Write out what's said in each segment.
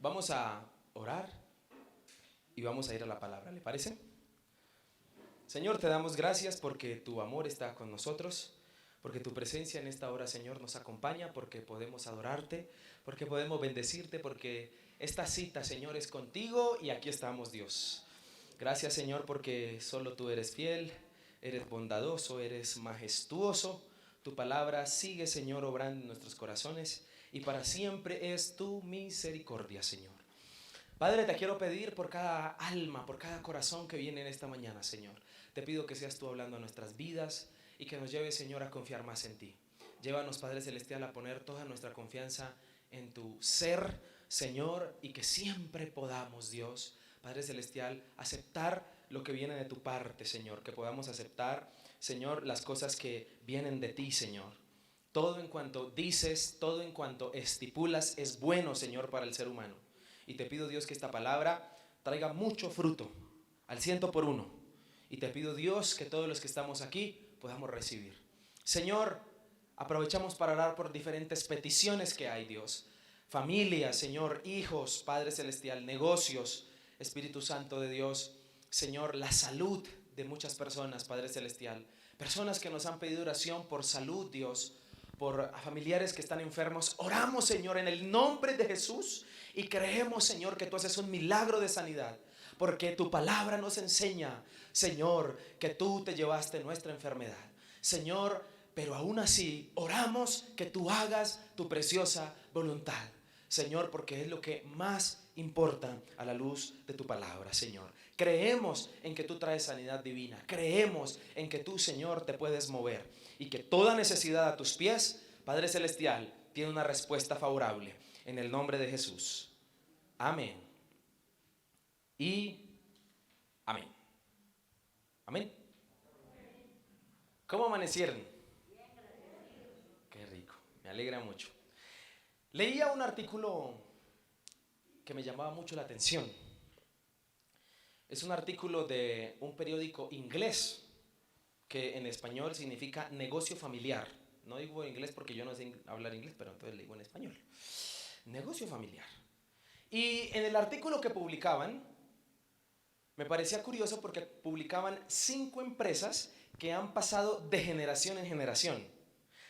Vamos a orar y vamos a ir a la palabra, ¿le parece? Señor, te damos gracias porque tu amor está con nosotros, porque tu presencia en esta hora, Señor, nos acompaña, porque podemos adorarte, porque podemos bendecirte, porque esta cita, Señor, es contigo y aquí estamos, Dios. Gracias, Señor, porque solo tú eres fiel, eres bondadoso, eres majestuoso. Tu palabra sigue, Señor, obrando en nuestros corazones y para siempre es tu misericordia, Señor. Padre, te quiero pedir por cada alma, por cada corazón que viene en esta mañana, Señor. Te pido que seas tú hablando a nuestras vidas y que nos lleves, Señor, a confiar más en ti. Llévanos, Padre Celestial, a poner toda nuestra confianza en tu ser, Señor, y que siempre podamos, Dios, Padre Celestial, aceptar lo que viene de tu parte, Señor. Que podamos aceptar, Señor, las cosas que vienen de ti, Señor. Todo en cuanto dices, todo en cuanto estipulas es bueno, Señor, para el ser humano. Y te pido, Dios, que esta palabra traiga mucho fruto, al 100 por 1. Y te pido, Dios, que todos los que estamos aquí podamos recibir. Señor, aprovechamos para orar por diferentes peticiones que hay, Dios. Familia, Señor, hijos, Padre Celestial, negocios, Espíritu Santo de Dios. Señor, la salud de muchas personas, Padre Celestial. Personas que nos han pedido oración por salud, Dios, por familiares que están enfermos. Oramos, Señor, en el nombre de Jesús y creemos, Señor, que tú haces un milagro de sanidad, porque tu palabra nos enseña, Señor, que tú te llevaste nuestra enfermedad, Señor, pero aún así oramos que tú hagas tu preciosa voluntad, Señor, porque es lo que más importa a la luz de tu palabra, Señor. Creemos en que tú traes sanidad divina. Creemos en que tú, Señor, te puedes mover y que toda necesidad a tus pies, Padre Celestial, tiene una respuesta favorable. En el nombre de Jesús. Amén. Y amén. Amén. ¿Cómo amanecieron? Qué rico. Me alegra mucho. Leía un artículo que me llamaba mucho la atención. Es un artículo de un periódico inglés que en español significa negocio familiar. No digo en inglés porque yo no sé hablar inglés, pero entonces le digo en español. Negocio familiar. Y en el artículo que publicaban, me parecía curioso porque publicaban 5 empresas que han pasado de generación en generación.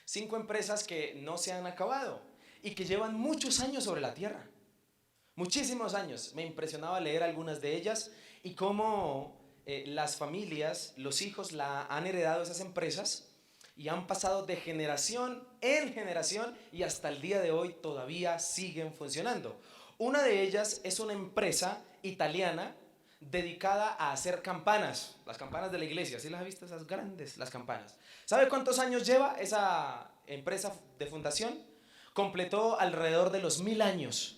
5 empresas que no se han acabado y que llevan muchos años sobre la tierra. Muchísimos años. Me impresionaba leer algunas de ellas y cómo las familias, los hijos han heredado esas empresas y han pasado de generación en generación y hasta el día de hoy todavía siguen funcionando. Una de ellas es una empresa italiana dedicada a hacer campanas, las campanas de la iglesia. ¿Sí las has visto? Esas grandes, las campanas. ¿Sabe cuántos años lleva esa empresa de fundación? Completó alrededor de los 1000 años.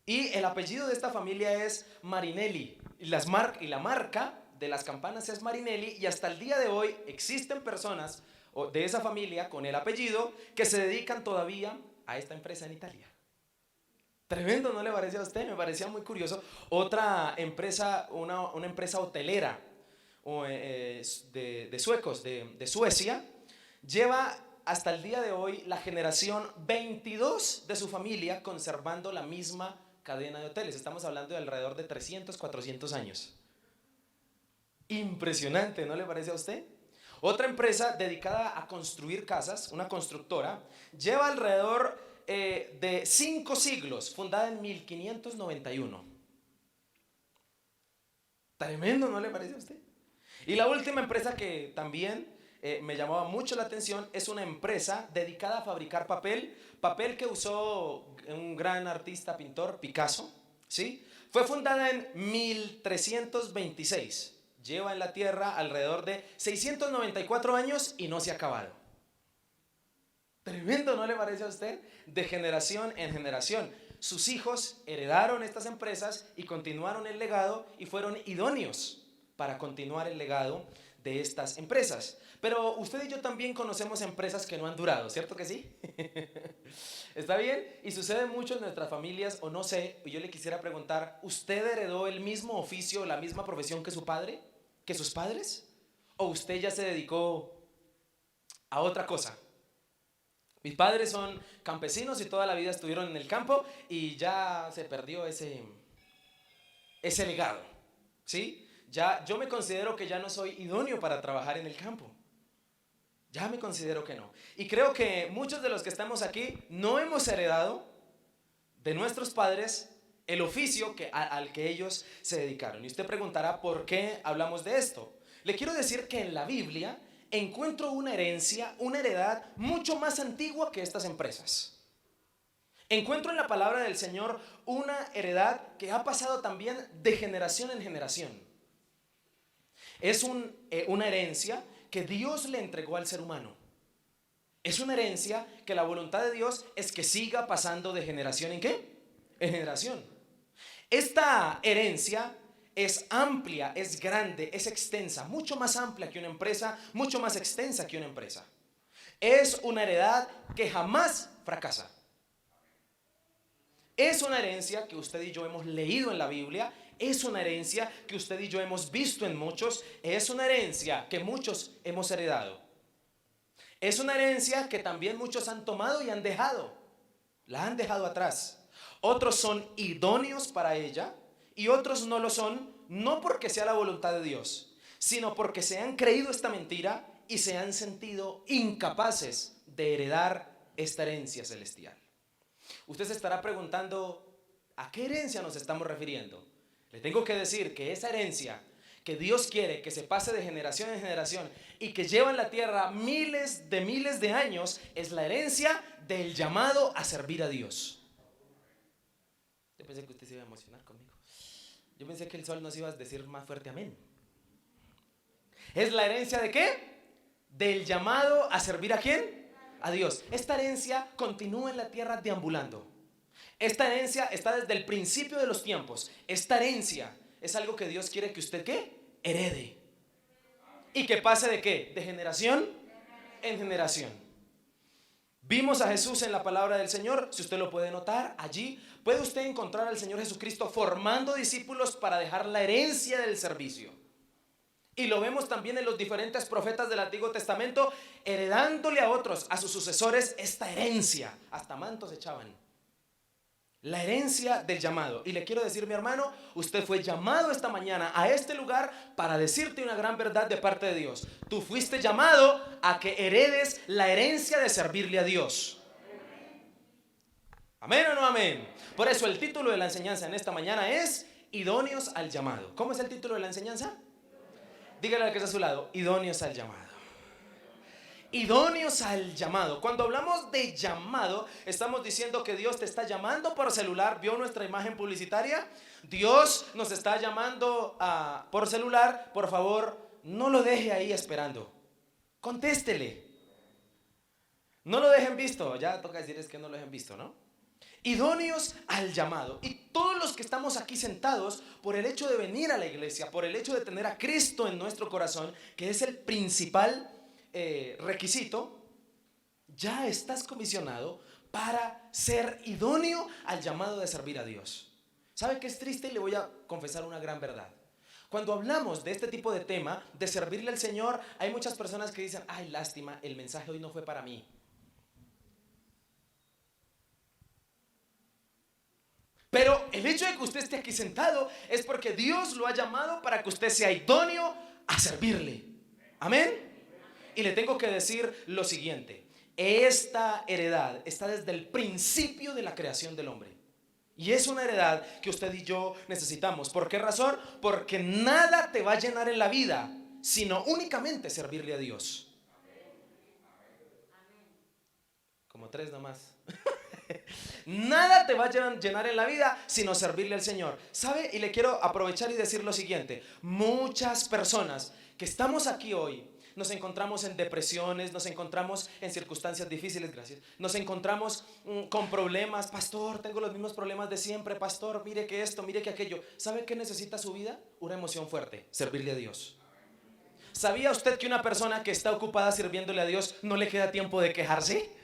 Y el apellido de esta familia es Marinelli. Y la marca de las campanas es Marinelli. Y hasta el día de hoy existen personas de esa familia con el apellido que se dedican todavía a esta empresa en Italia. Tremendo, ¿no le parece a usted? Me parecía muy curioso. Otra empresa, una empresa hotelera de suecos, de Suecia, lleva hasta el día de hoy la generación 22 de su familia conservando la misma cadena de hoteles. Estamos hablando de alrededor de 300, 400 años. Impresionante, ¿no le parece a usted? Otra empresa dedicada a construir casas, una constructora, lleva alrededor de 5 siglos, fundada en 1591. Tremendo, ¿no le parece a usted? Y la última empresa que también me llamaba mucho la atención es una empresa dedicada a fabricar papel que usó un gran artista, pintor, Picasso, ¿sí? Fue fundada en 1326. Lleva en la tierra alrededor de 694 años y no se ha acabado. Tremendo, ¿no le parece a usted? De generación en generación. Sus hijos heredaron estas empresas y continuaron el legado y fueron idóneos para continuar el legado de estas empresas. Pero usted y yo también conocemos empresas que no han durado, ¿cierto que sí? ¿Está bien? Y sucede mucho en nuestras familias, o no sé, yo le quisiera preguntar, ¿usted heredó el mismo oficio, la misma profesión que su padre, que sus padres? ¿O usted ya se dedicó a otra cosa? Mis padres son campesinos y toda la vida estuvieron en el campo y ya se perdió ese legado, ¿sí? Ya, yo me considero que ya no soy idóneo para trabajar en el campo. Ya me considero que no. Y creo que muchos de los que estamos aquí no hemos heredado de nuestros padres el oficio al que ellos se dedicaron. Y usted preguntará por qué hablamos de esto. Le quiero decir que en la Biblia encuentro una herencia, una heredad mucho más antigua que estas empresas. Encuentro en la palabra del Señor una heredad que ha pasado también de generación en generación. Es una herencia que Dios le entregó al ser humano. Es una herencia que la voluntad de Dios es que siga pasando de generación en ¿qué? En generación. Esta herencia es amplia, es grande, es extensa, mucho más amplia que una empresa, mucho más extensa que una empresa. Es una heredad que jamás fracasa. Es una herencia que usted y yo hemos leído en la Biblia. Es una herencia que usted y yo hemos visto en muchos. Es una herencia que muchos hemos heredado. Es una herencia que también muchos han tomado y han dejado. La han dejado atrás. Otros son idóneos para ella y otros no lo son, no porque sea la voluntad de Dios, sino porque se han creído esta mentira y se han sentido incapaces de heredar esta herencia celestial. Usted se estará preguntando, ¿a qué herencia nos estamos refiriendo? Le tengo que decir que esa herencia que Dios quiere que se pase de generación en generación y que lleva en la tierra miles de años es la herencia del llamado a servir a Dios. Yo pensé que usted se iba a emocionar conmigo. Yo pensé que el sol nos iba a decir más fuerte amén. ¿Es la herencia de qué? Del llamado a servir a ¿quién? A Dios. Esta herencia continúa en la tierra deambulando. Esta herencia está desde el principio de los tiempos. Esta herencia es algo que Dios quiere que usted ¿qué? Herede. ¿Y que pase de qué? De generación en generación. Vimos a Jesús en la palabra del Señor. Si usted lo puede notar, allí puede usted encontrar al Señor Jesucristo formando discípulos para dejar la herencia del servicio. Y lo vemos también en los diferentes profetas del Antiguo Testamento, heredándole a otros, a sus sucesores, esta herencia. Hasta mantos echaban. La herencia del llamado. Y le quiero decir, mi hermano, usted fue llamado esta mañana a este lugar para decirte una gran verdad de parte de Dios. Tú fuiste llamado a que heredes la herencia de servirle a Dios. ¿Amén o no amén? Por eso el título de la enseñanza en esta mañana es idóneos al llamado. ¿Cómo es el título de la enseñanza? Dígale al que está a su lado, idóneos al llamado. Idóneos al llamado. Cuando hablamos de llamado, estamos diciendo que Dios te está llamando por celular. ¿Vio nuestra imagen publicitaria? Dios nos está llamando por celular. Por favor, no lo deje ahí esperando. Contéstele. No lo dejen visto. Ya toca decir es que no lo dejen visto, ¿no? Idóneos al llamado. Y todos los que estamos aquí sentados, por el hecho de venir a la iglesia, por el hecho de tener a Cristo en nuestro corazón, que es el principal requisito, ya estás comisionado para ser idóneo al llamado de servir a Dios. ¿Sabe qué es triste? Y le voy a confesar una gran verdad. Cuando hablamos de este tipo de tema, de servirle al Señor, hay muchas personas que dicen, ay, lástima, el mensaje hoy no fue para mí. Pero el hecho de que usted esté aquí sentado es porque Dios lo ha llamado para que usted sea idóneo a servirle. Amén. Y le tengo que decir lo siguiente: esta heredad está desde el principio de la creación del hombre. Y es una heredad que usted y yo necesitamos. ¿Por qué razón? Porque nada te va a llenar en la vida, sino únicamente servirle a Dios. Como tres nomás. Nada te va a llenar en la vida sino servirle al Señor. ¿Sabe? Y le quiero aprovechar y decir lo siguiente: muchas personas que estamos aquí hoy nos encontramos en depresiones, nos encontramos en circunstancias difíciles, gracias. Nos encontramos con problemas. Pastor, tengo los mismos problemas de siempre. Pastor, mire que esto, mire que aquello. ¿Sabe qué necesita su vida? Una emoción fuerte: servirle a Dios. ¿Sabía usted que una persona que está ocupada sirviéndole a Dios no le queda tiempo de quejarse?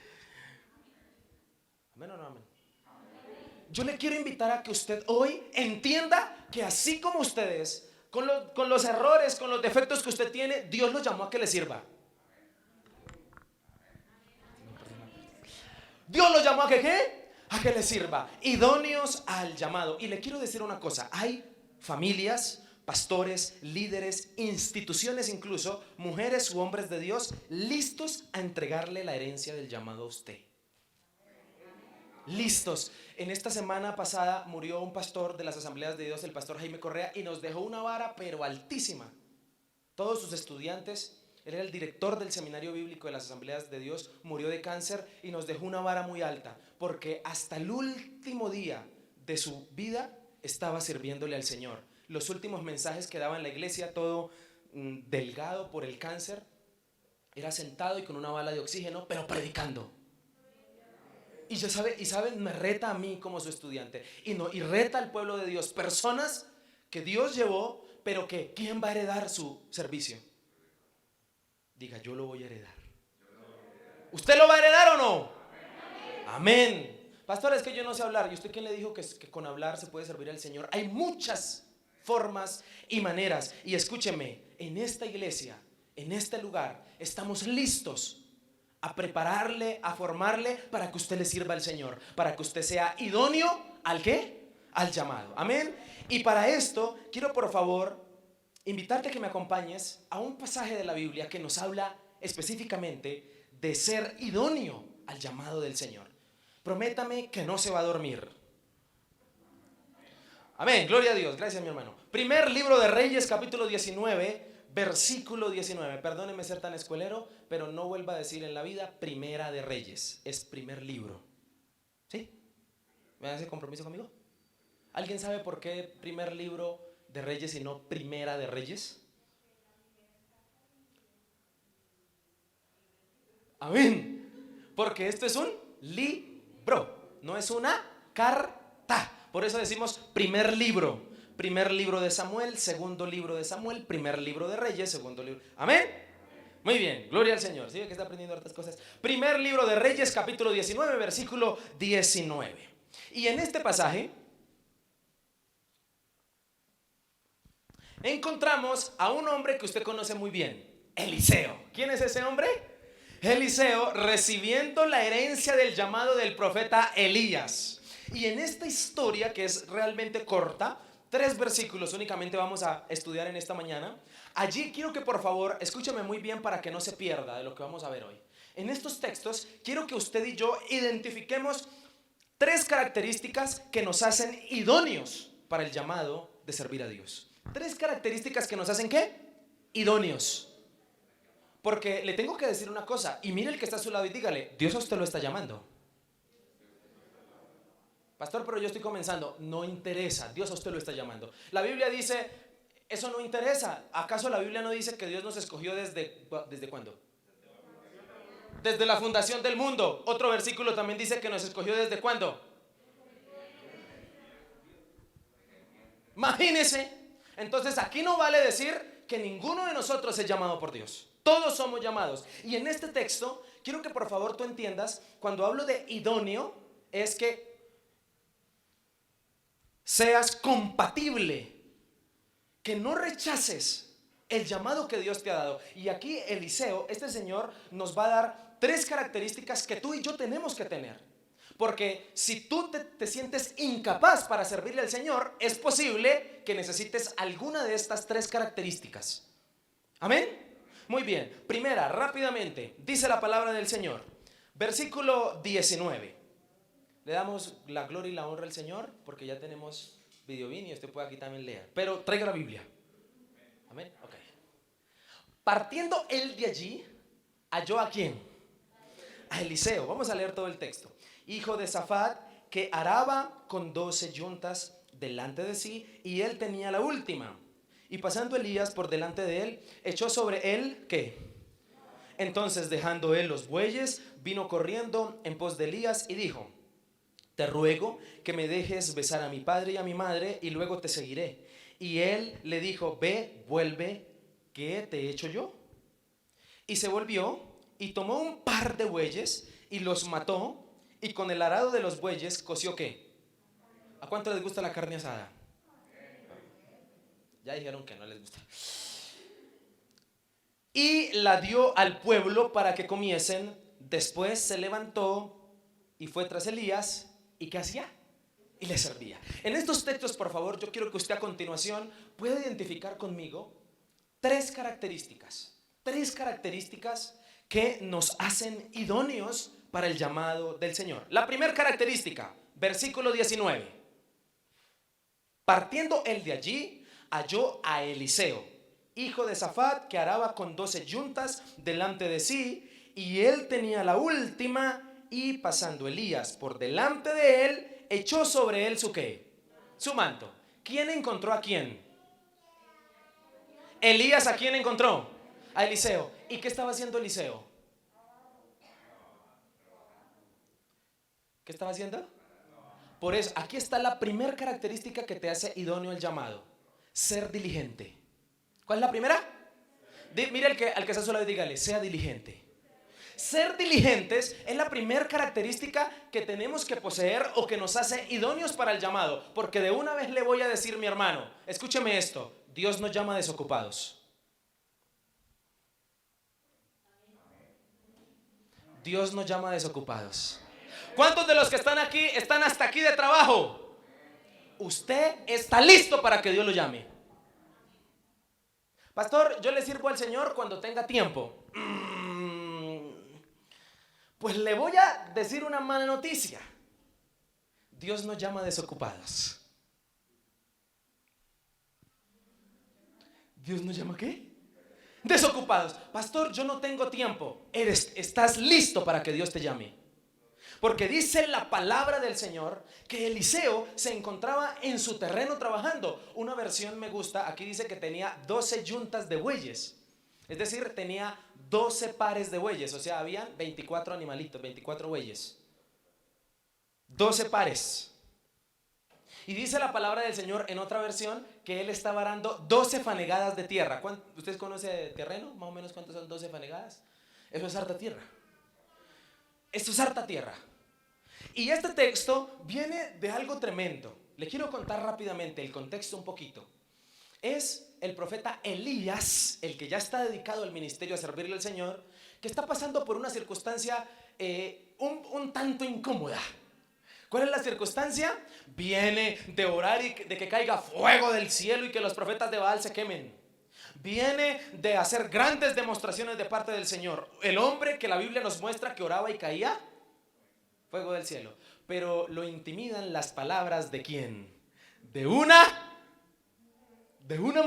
¿Amén o no amén? Yo le quiero invitar a que usted hoy entienda que así como ustedes, con los errores, con los defectos que usted tiene, Dios lo llamó a que le sirva. Dios lo llamó a que ¿qué? A que le sirva. Idóneos al llamado. Y le quiero decir una cosa, hay familias, pastores, líderes, instituciones incluso, mujeres u hombres de Dios, listos a entregarle la herencia del llamado a usted. Listos. En esta semana pasada murió un pastor de las Asambleas de Dios, el pastor Jaime Correa, y nos dejó una vara pero altísima. Todos sus estudiantes, él era el director del seminario bíblico de las Asambleas de Dios, murió de cáncer y nos dejó una vara muy alta, porque hasta el último día de su vida estaba sirviéndole al Señor. Los últimos mensajes que daba en la iglesia, todo delgado por el cáncer, era sentado y con una bala de oxígeno, pero predicando. Y saben, me reta a mí como su estudiante y reta al pueblo de Dios, personas que Dios llevó, pero que ¿quién va a heredar su servicio? Diga, yo lo voy a heredar. ¿Usted lo va a heredar o no? Amén. Pastor, es que yo no sé hablar. ¿Y usted quién le dijo que con hablar se puede servir al Señor? Hay muchas formas y maneras. Y escúcheme, en esta iglesia, en este lugar, estamos listos a prepararle, a formarle para que usted le sirva al Señor, para que usted sea idóneo ¿al qué? Al llamado. Amén. Y para esto quiero por favor invitarte a que me acompañes a un pasaje de la Biblia que nos habla específicamente de ser idóneo al llamado del Señor. Prométame que no se va a dormir. Amén, gloria a Dios, gracias mi hermano. Primer libro de Reyes, capítulo 19, versículo 19. Perdóneme ser tan escuelero, pero no vuelva a decir en la vida Primera de Reyes, es primer libro. ¿Sí? ¿Me hace compromiso conmigo? ¿Alguien sabe por qué primer libro de Reyes y no Primera de Reyes? Amén. Porque esto es un libro, no es una carta. Por eso decimos primer libro. Primer libro de Samuel, segundo libro de Samuel, primer libro de Reyes, segundo libro. Amén. Muy bien, gloria al Señor. ¿Sí? Que está aprendiendo hartas cosas. Primer libro de Reyes, capítulo 19, versículo 19. Y en este pasaje encontramos a un hombre que usted conoce muy bien, Eliseo. ¿Quién es ese hombre? Eliseo, recibiendo la herencia del llamado del profeta Elías. Y en esta historia, que es realmente corta, 3 versículos únicamente vamos a estudiar en esta mañana. Allí quiero que por favor escúcheme muy bien para que no se pierda de lo que vamos a ver hoy. En estos textos quiero que usted y yo identifiquemos 3 características que nos hacen idóneos para el llamado de servir a Dios. 3 características que nos hacen ¿qué? Idóneos. Porque le tengo que decir una cosa, y mire el que está a su lado y dígale, Dios a usted lo está llamando. Pastor, pero yo estoy comenzando. No interesa, Dios a usted lo está llamando. La Biblia dice, eso no interesa. ¿Acaso la Biblia no dice que Dios nos escogió desde cuándo? Desde la fundación del mundo. Otro versículo también dice que nos escogió desde cuándo. Imagínese. Entonces aquí no vale decir que ninguno de nosotros es llamado por Dios. Todos somos llamados. Y en este texto quiero que por favor tú entiendas, cuando hablo de idóneo, es que seas compatible, que no rechaces el llamado que Dios te ha dado. Y aquí Eliseo, este señor, nos va a dar 3 características que tú y yo tenemos que tener. Porque si tú te sientes incapaz para servirle al Señor, es posible que necesites alguna de estas 3 características. ¿Amén? Muy bien. Primera, rápidamente, dice la palabra del Señor. Versículo 19. Le damos la gloria y la honra al Señor porque ya tenemos videobin y usted puede aquí también leer. Pero traiga la Biblia. Amén. Ok. Partiendo él de allí, halló ¿a quién? A Eliseo. Vamos a leer todo el texto. Hijo de Safat, que araba con 12 yuntas delante de sí, y él tenía la última. Y pasando Elías por delante de él, echó sobre él ¿qué? Entonces, dejando él los bueyes, vino corriendo en pos de Elías y dijo: te ruego que me dejes besar a mi padre y a mi madre, y luego te seguiré. Y él le dijo: ve, vuelve, ¿qué te he hecho yo? Y se volvió y tomó un par de bueyes y los mató, y con el arado de los bueyes coció ¿qué? ¿A cuánto les gusta la carne asada? Ya dijeron que no les gusta. Y la dio al pueblo para que comiesen. Después se levantó y fue tras Elías. ¿Y qué hacía? Y le servía. En estos textos, por favor, yo quiero que usted a continuación pueda identificar conmigo tres características que nos hacen idóneos para el llamado del Señor. La primera característica, versículo 19. Partiendo él de allí, halló a Eliseo, hijo de Safat, que araba con 12 yuntas delante de sí, y él tenía la última, y pasando Elías por delante de él, echó sobre él su ¿qué? Su manto. ¿Quién encontró a quién? Elías, ¿a quién encontró? A Eliseo. ¿Y qué estaba haciendo Eliseo? ¿Qué estaba haciendo? Por eso, aquí está la primera característica que te hace idóneo el llamado: ser diligente. ¿Cuál es la primera? Mire al que está solo, dígale: sea diligente. Ser diligentes es la primera característica que tenemos que poseer o que nos hace idóneos para el llamado. Porque de una vez le voy a decir, mi hermano, escúcheme esto: Dios nos llama desocupados. Dios nos llama desocupados. ¿Cuántos de los que están aquí están hasta aquí de trabajo? Usted está listo para que Dios lo llame. Pastor, yo le sirvo al Señor cuando tenga tiempo. Pues le voy a decir una mala noticia: Dios nos llama desocupados. ¿Dios nos llama qué? Desocupados. Pastor, yo no tengo tiempo. Estás listo para que Dios te llame. Porque dice la palabra del Señor que Eliseo se encontraba en su terreno trabajando. Una versión me gusta, aquí dice que tenía 12 yuntas de bueyes. Es decir, tenía 12 pares de bueyes. O sea, habían 24 animalitos, 24 bueyes. 12 pares. Y dice la palabra del Señor en otra versión que él estaba arando 12 fanegadas de tierra. ¿Ustedes conocen de terreno? Más o menos ¿cuántas son 12 fanegadas? Eso es harta tierra. Esto es harta tierra. Y este texto viene de algo tremendo. Le quiero contar rápidamente el contexto un poquito. Es el profeta Elías, el que ya está dedicado al ministerio a servirle al Señor, que está pasando por una circunstancia un tanto incómoda. ¿Cuál es la circunstancia? Viene de orar y de que caiga fuego del cielo y que los profetas de Baal se quemen. Viene de hacer grandes demostraciones de parte del Señor. El hombre que la Biblia nos muestra que oraba y caía fuego del cielo. Pero lo intimidan las palabras ¿de quién? De una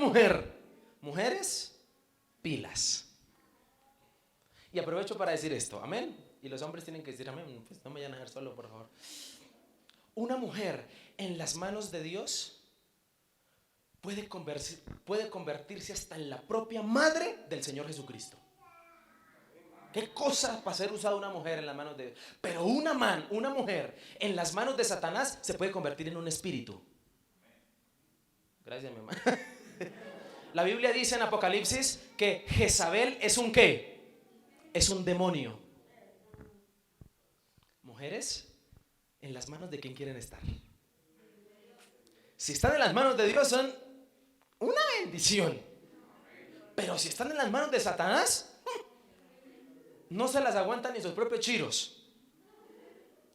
mujer. Mujeres pilas. Y aprovecho para decir esto, amén. Y los hombres tienen que decir amén. Pues no me vayan a dejar solo, por favor. Una mujer en las manos de Dios puede convertirse hasta en la propia madre del Señor Jesucristo. Qué cosa para ser usada una mujer en las manos de Dios. Pero una mujer en las manos de Satanás se puede convertir en un espíritu. Gracias, mi hermano. La Biblia dice en Apocalipsis que Jezabel es un ¿qué? Es un demonio. Mujeres en las manos de quién quieren estar. Si están en las manos de Dios son una bendición. Pero si están en las manos de Satanás, no se las aguantan ni sus propios chiros.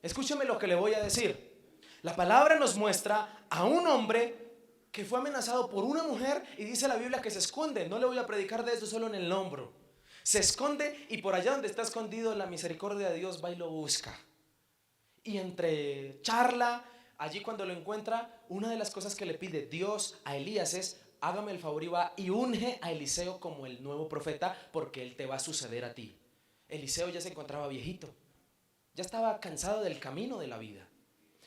Escúcheme lo que le voy a decir. La palabra nos muestra a un hombre que fue amenazado por una mujer y dice la Biblia que se esconde. No le voy a predicar de eso, solo en el hombro. Se esconde y por allá donde está escondido la misericordia de Dios va y lo busca. Y entre charla, allí cuando lo encuentra, una de las cosas que le pide Dios a Elías es: hágame el favor y va y unge a Eliseo como el nuevo profeta, porque él te va a suceder a ti. Eliseo ya se encontraba viejito, ya estaba cansado del camino de la vida.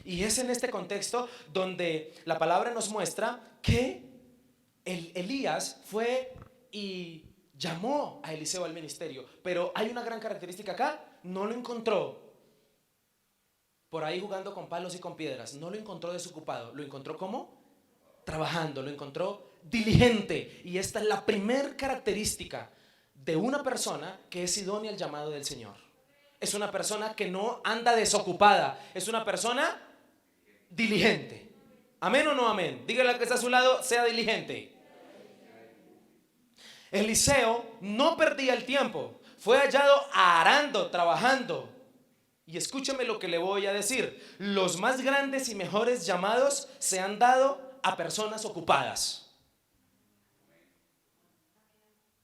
Y es en este contexto donde la palabra nos muestra que Elías fue y llamó a Eliseo al ministerio. Pero hay una gran característica acá: no lo encontró por ahí jugando con palos y con piedras, no lo encontró desocupado, lo encontró ¿cómo? Trabajando, lo encontró diligente. Y esta es la primera característica de una persona que es idónea al llamado del Señor. Es una persona que no anda desocupada, es una persona diligente. ¿Amén o no amén? Dígale al que está a su lado: sea diligente. Eliseo no perdía el tiempo, fue hallado arando, trabajando. Y escúcheme lo que le voy a decir. Los más grandes y mejores llamados se han dado a personas ocupadas.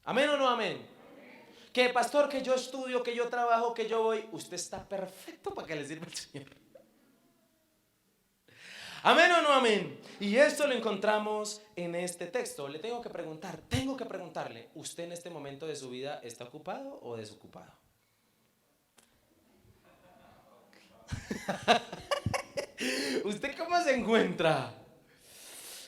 ¿Amén o no amén? Que pastor, que yo estudio, que yo trabajo, que yo voy. Usted está perfecto para que le sirva el Señor. ¿Amén o no amén? Y esto lo encontramos en este texto. Le tengo que preguntarle, ¿usted en este momento de su vida está ocupado o desocupado? ¿Usted cómo se encuentra?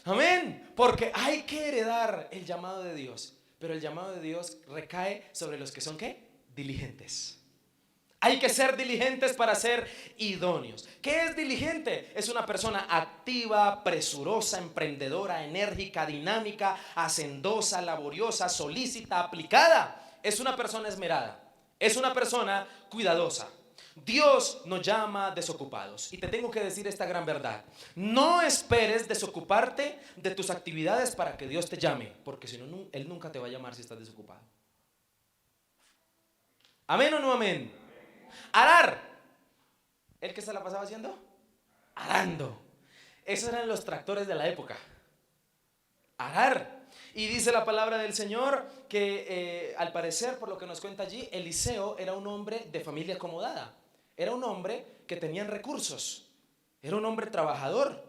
Amén. Porque hay que heredar el llamado de Dios. Pero el llamado de Dios recae sobre los que son ¿qué? Diligentes. Hay que ser diligentes para ser idóneos. ¿Qué es diligente? Es una persona activa, presurosa, emprendedora, enérgica, dinámica, hacendosa, laboriosa, solícita, aplicada. Es una persona esmerada. Es una persona cuidadosa. Dios nos llama desocupados. Y te tengo que decir esta gran verdad. No esperes desocuparte de tus actividades para que Dios te llame, porque si no, Él nunca te va a llamar si estás desocupado. ¿Amén o no amén? Arar. ¿El que se la pasaba haciendo? Arando. Esos eran los tractores de la época. Arar. Y dice la palabra del Señor que al parecer, por lo que nos cuenta allí, Eliseo era un hombre de familia acomodada. Era un hombre que tenía recursos. Era un hombre trabajador.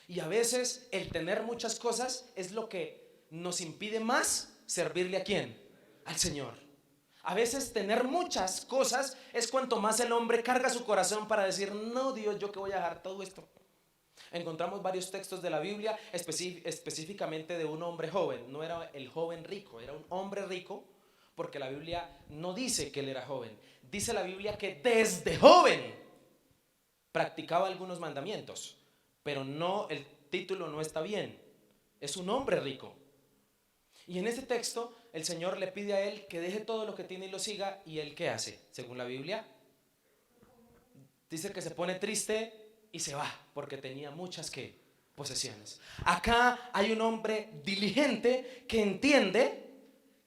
Y a veces el tener muchas cosas es lo que nos impide más servirle ¿a quién? Al Señor. A veces tener muchas cosas es cuanto más el hombre carga su corazón para decir, no Dios, yo que voy a dejar todo esto. Encontramos varios textos de la Biblia, específicamente de un hombre joven. No era el joven rico, era un hombre rico, porque la Biblia no dice que él era joven. Dice la Biblia que desde joven practicaba algunos mandamientos, pero no, el título no está bien. Es un hombre rico. Y en ese texto el Señor le pide a él que deje todo lo que tiene y lo siga. ¿Y él qué hace? Según la Biblia, dice que se pone triste y se va porque tenía muchas ¿qué? Posesiones. Acá hay un hombre diligente que entiende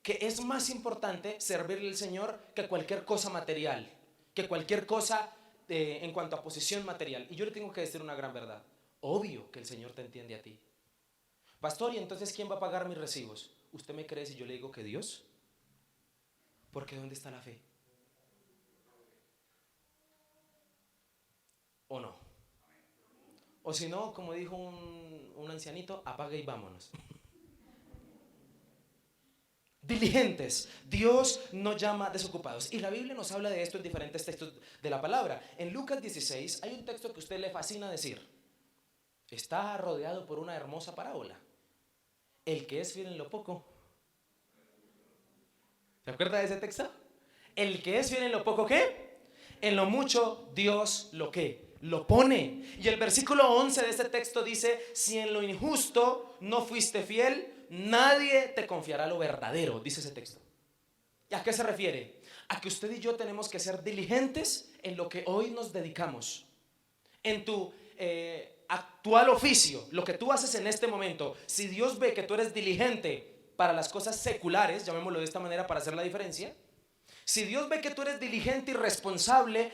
que es más importante servirle al Señor que cualquier cosa material, que cualquier cosa en cuanto a posesión material. Y yo le tengo que decir una gran verdad. Obvio que el Señor te entiende a ti. Pastor, ¿y entonces quién va a pagar mis recibos? ¿Usted me cree si yo le digo que Dios? Porque ¿dónde está la fe? ¿O no? O si no, como dijo un ancianito, apaga y vámonos. Diligentes. Dios nos llama desocupados. Y la Biblia nos habla de esto en diferentes textos de la palabra. En Lucas 16 hay un texto que a usted le fascina decir. Está rodeado por una hermosa parábola. El que es fiel en lo poco. ¿Se acuerda de ese texto? El que es fiel en lo poco, ¿qué? En lo mucho Dios lo ¿qué? Lo pone. Y el versículo 11 de este texto dice, si en lo injusto no fuiste fiel, nadie te confiará lo verdadero, dice ese texto. ¿Y a qué se refiere? A que usted y yo tenemos que ser diligentes en lo que hoy nos dedicamos. En tu actual oficio, lo que tú haces en este momento. Si Dios ve que tú eres diligente para las cosas seculares, llamémoslo de esta manera para hacer la diferencia. Si Dios ve que tú eres diligente y responsable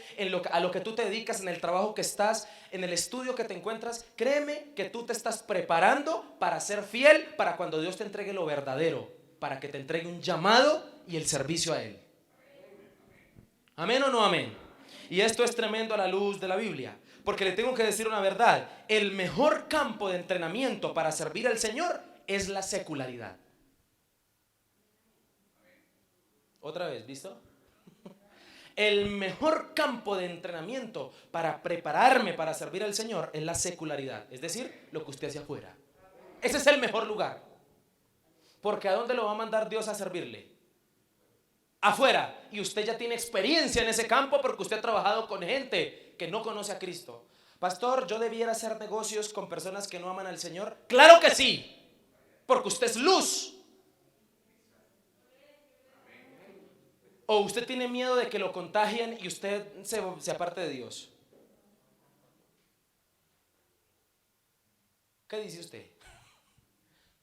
a lo que tú te dedicas, en el trabajo que estás, en el estudio que te encuentras, créeme que tú te estás preparando para ser fiel para cuando Dios te entregue lo verdadero, para que te entregue un llamado y el servicio a Él. ¿Amén o no amén? Y esto es tremendo a la luz de la Biblia, porque le tengo que decir una verdad. El mejor campo de entrenamiento para servir al Señor es la secularidad. Otra vez, ¿visto? El mejor campo de entrenamiento para prepararme para servir al Señor es la secularidad, es decir, lo que usted hace afuera. Ese es el mejor lugar. Porque ¿a dónde lo va a mandar Dios a servirle? Afuera. Y usted ya tiene experiencia en ese campo porque usted ha trabajado con gente que no conoce a Cristo. Pastor, ¿yo debiera hacer negocios con personas que no aman al Señor? ¡Claro que sí! Porque usted es luz. ¿O usted tiene miedo de que lo contagien y usted se aparte de Dios? ¿Qué dice usted?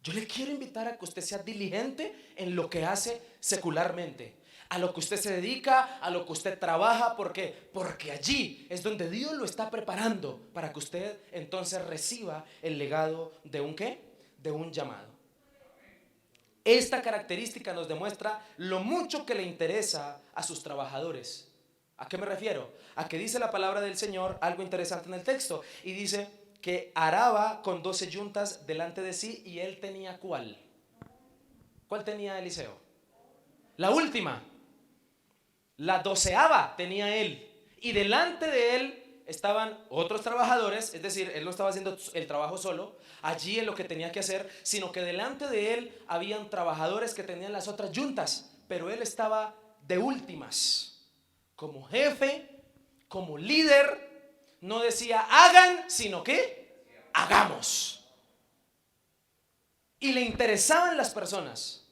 Yo le quiero invitar a que usted sea diligente en lo que hace secularmente. a lo que usted se dedica, a lo que usted trabaja. ¿Por qué? Porque allí es donde Dios lo está preparando para que usted entonces reciba el legado de un ¿qué? De un llamado. Esta característica nos demuestra lo mucho que le interesa a sus trabajadores. ¿A qué me refiero? A que dice la palabra del Señor algo interesante en el texto. Y dice que araba con 12 yuntas delante de sí. Y él tenía ¿cuál? ¿Cuál tenía Eliseo? La última. La 12ª tenía él. Y delante de él estaban otros trabajadores. Es decir, él no estaba haciendo el trabajo solo allí en lo que tenía que hacer, sino que delante de él habían trabajadores que tenían las otras yuntas. Pero él estaba de últimas. Como jefe, como líder, no decía hagan, sino que hagamos. Y le interesaban las personas.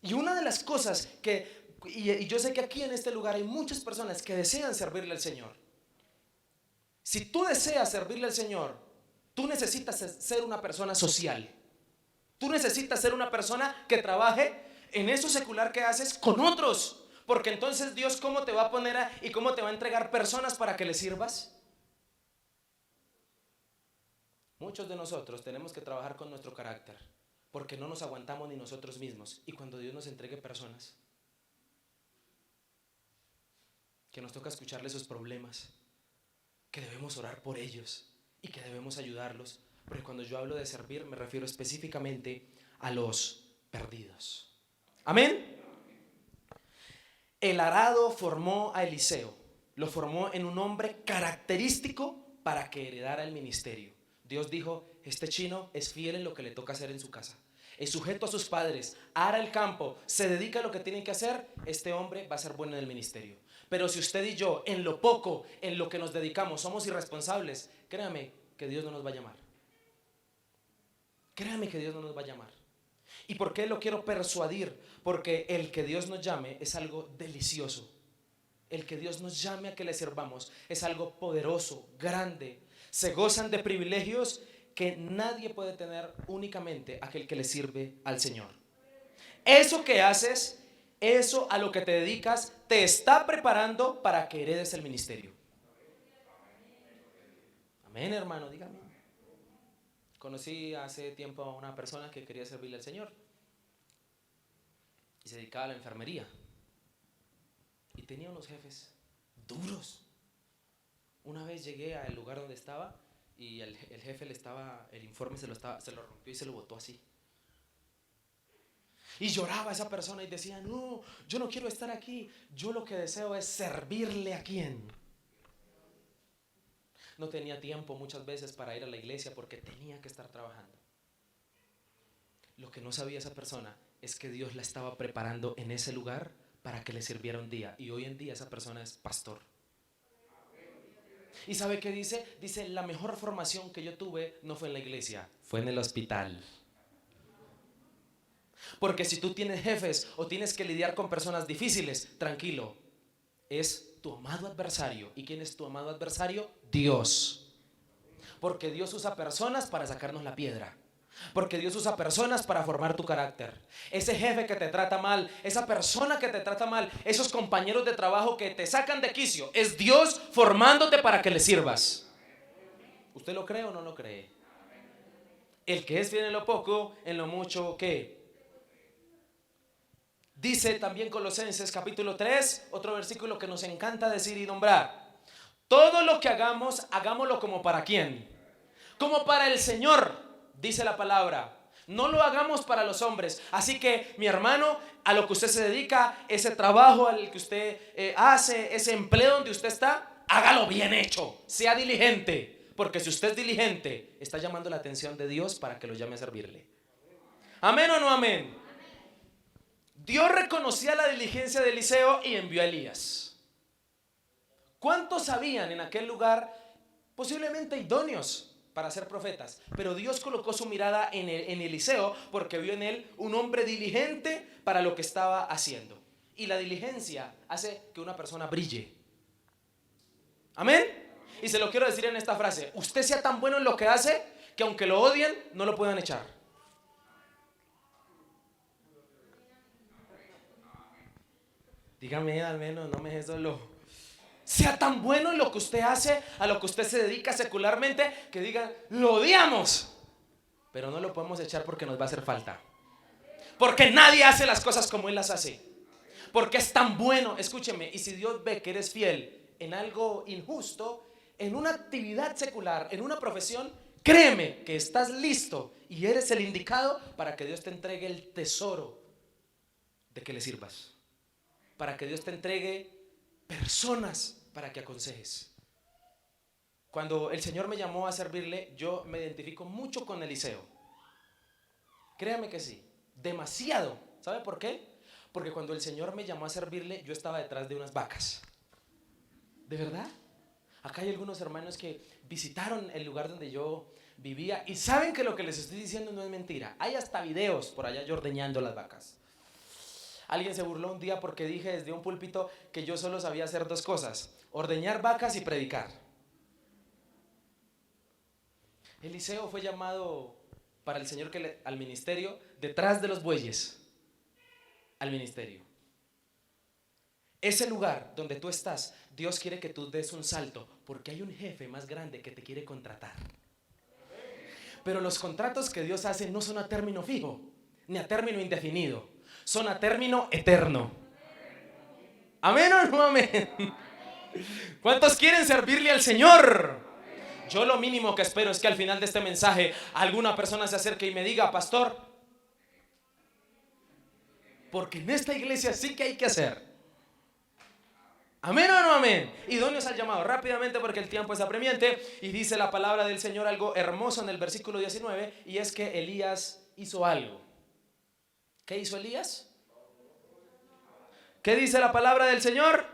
Y una de las cosas que, y yo sé que aquí en este lugar hay muchas personas que desean servirle al Señor. Si tú deseas servirle al Señor, tú necesitas ser una persona social. Tú necesitas ser una persona que trabaje en eso secular que haces con otros. Porque entonces Dios, ¿cómo te va a poner y cómo te va a entregar personas para que le sirvas? Muchos de nosotros tenemos que trabajar con nuestro carácter, porque no nos aguantamos ni nosotros mismos. Y cuando Dios nos entregue personas que nos toca escucharle sus problemas, que debemos orar por ellos y que debemos ayudarlos, porque cuando yo hablo de servir me refiero específicamente a los perdidos. Amén. El arado formó a Eliseo, lo formó en un hombre característico para que heredara el ministerio. Dios dijo, este chino es fiel en lo que le toca hacer en su casa, es sujeto a sus padres, ara el campo, se dedica a lo que tienen que hacer, este hombre va a ser bueno en el ministerio. Pero si usted y yo, en lo poco, en lo que nos dedicamos, somos irresponsables, créame que Dios no nos va a llamar. Créame que Dios no nos va a llamar. ¿Y por qué lo quiero persuadir? Porque el que Dios nos llame es algo delicioso. El que Dios nos llame a que le sirvamos es algo poderoso, grande. Se gozan de privilegios que nadie puede tener, únicamente aquel que le sirve al Señor. Eso que haces, eso a lo que te dedicas, te está preparando para que heredes el ministerio. Amén, hermano, dígame. Conocí hace tiempo a una persona que quería servirle al Señor y se dedicaba a la enfermería y tenía unos jefes duros. Una vez llegué al lugar donde estaba y el jefe el informe se lo rompió y se lo botó así. Y lloraba esa persona y decía, no, yo no quiero estar aquí, yo lo que deseo es servirle a quién. No tenía tiempo muchas veces para ir a la iglesia porque tenía que estar trabajando. Lo que no sabía esa persona es que Dios la estaba preparando en ese lugar para que le sirviera un día. Y hoy en día esa persona es pastor. ¿Y sabe qué dice? Dice, la mejor formación que yo tuve no fue en la iglesia, fue en el hospital. Porque si tú tienes jefes o tienes que lidiar con personas difíciles, tranquilo, es tu amado adversario. ¿Y quién es tu amado adversario? Dios. Porque Dios usa personas para sacarnos la piedra. Porque Dios usa personas para formar tu carácter. Ese jefe que te trata mal, esa persona que te trata mal, esos compañeros de trabajo que te sacan de quicio, es Dios formándote para que le sirvas. ¿Usted lo cree o no lo cree? El que es fiel en lo poco, en lo mucho, ¿qué? Dice también Colosenses capítulo 3, otro versículo que nos encanta decir y nombrar. Todo lo que hagamos, hagámoslo como para ¿quién? Como para el Señor, dice la palabra. No lo hagamos para los hombres. Así que, mi hermano, a lo que usted se dedica, ese trabajo al que usted hace, ese empleo donde usted está, hágalo bien hecho, sea diligente. Porque si usted es diligente, está llamando la atención de Dios para que lo llame a servirle. ¿Amén o no amén? Dios reconocía la diligencia de Eliseo y envió a Elías. ¿Cuántos habían en aquel lugar posiblemente idóneos para ser profetas? Pero Dios colocó su mirada en Eliseo porque vio en él un hombre diligente para lo que estaba haciendo. Y la diligencia hace que una persona brille. ¿Amén? Y se lo quiero decir en esta frase. Usted sea tan bueno en lo que hace que aunque lo odien, no lo puedan echar. Dígame al menos, no me deje solo. Sea tan bueno en lo que usted hace, a lo que usted se dedica secularmente, que digan, lo odiamos. Pero no lo podemos echar porque nos va a hacer falta. Porque nadie hace las cosas como Él las hace. Porque es tan bueno, escúcheme, y si Dios ve que eres fiel en algo injusto, en una actividad secular, en una profesión, créeme que estás listo y eres el indicado para que Dios te entregue el tesoro de que le sirvas. Para que Dios te entregue personas para que aconsejes. Cuando el Señor me llamó a servirle, yo me identifico mucho con Eliseo. Créame que sí, demasiado. ¿Sabe por qué? Porque cuando el Señor me llamó a servirle, yo estaba detrás de unas vacas. ¿De verdad? Acá hay algunos hermanos que visitaron el lugar donde yo vivía y saben que lo que les estoy diciendo no es mentira. Hay hasta videos por allá yo ordeñando las vacas. Alguien se burló un día porque dije desde un púlpito que yo solo sabía hacer dos cosas: ordeñar vacas y predicar. Eliseo fue llamado para el Señor al ministerio detrás de los bueyes. Al ministerio. Ese lugar donde tú estás, Dios quiere que tú des un salto, porque hay un jefe más grande que te quiere contratar. Pero los contratos que Dios hace no son a término fijo, ni a término indefinido, son a término eterno. ¿Amén o no amén? ¿Cuántos quieren servirle al Señor? Yo lo mínimo que espero es que al final de este mensaje alguna persona se acerque y me diga: pastor, porque en esta iglesia sí que hay que hacer. ¿Amén o no amén? Idóneos al llamado, rápidamente porque el tiempo es apremiante. Y dice la palabra del Señor algo hermoso en el versículo 19, y es que Elías hizo algo. ¿Qué hizo Elías? ¿Qué dice la palabra del Señor?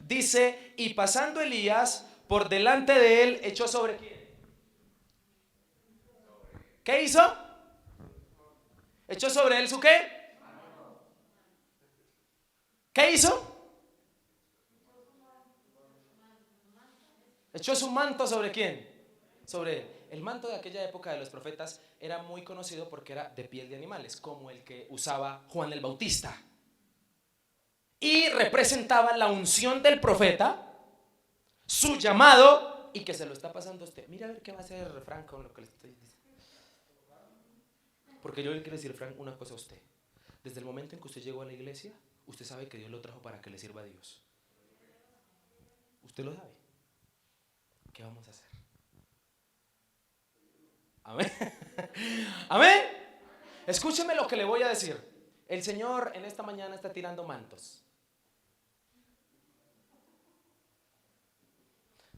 Dice: y pasando Elías por delante de él, echó sobre ¿quién? ¿Qué hizo? ¿Echó sobre él su qué? ¿Qué hizo? Echó su manto ¿sobre quién? Sobre él. El manto de aquella época de los profetas era muy conocido porque era de piel de animales, como el que usaba Juan el Bautista. Y representaba la unción del profeta, su llamado, y que se lo está pasando a usted. Mira a ver qué va a hacer Frank con lo que le estoy diciendo. Porque yo le quiero decir, Frank, una cosa a usted. Desde el momento en que usted llegó a la iglesia, usted sabe que Dios lo trajo para que le sirva a Dios. Usted lo sabe. ¿Qué vamos a hacer? Amén. Amén. Escúcheme lo que le voy a decir. El Señor en esta mañana está tirando mantos.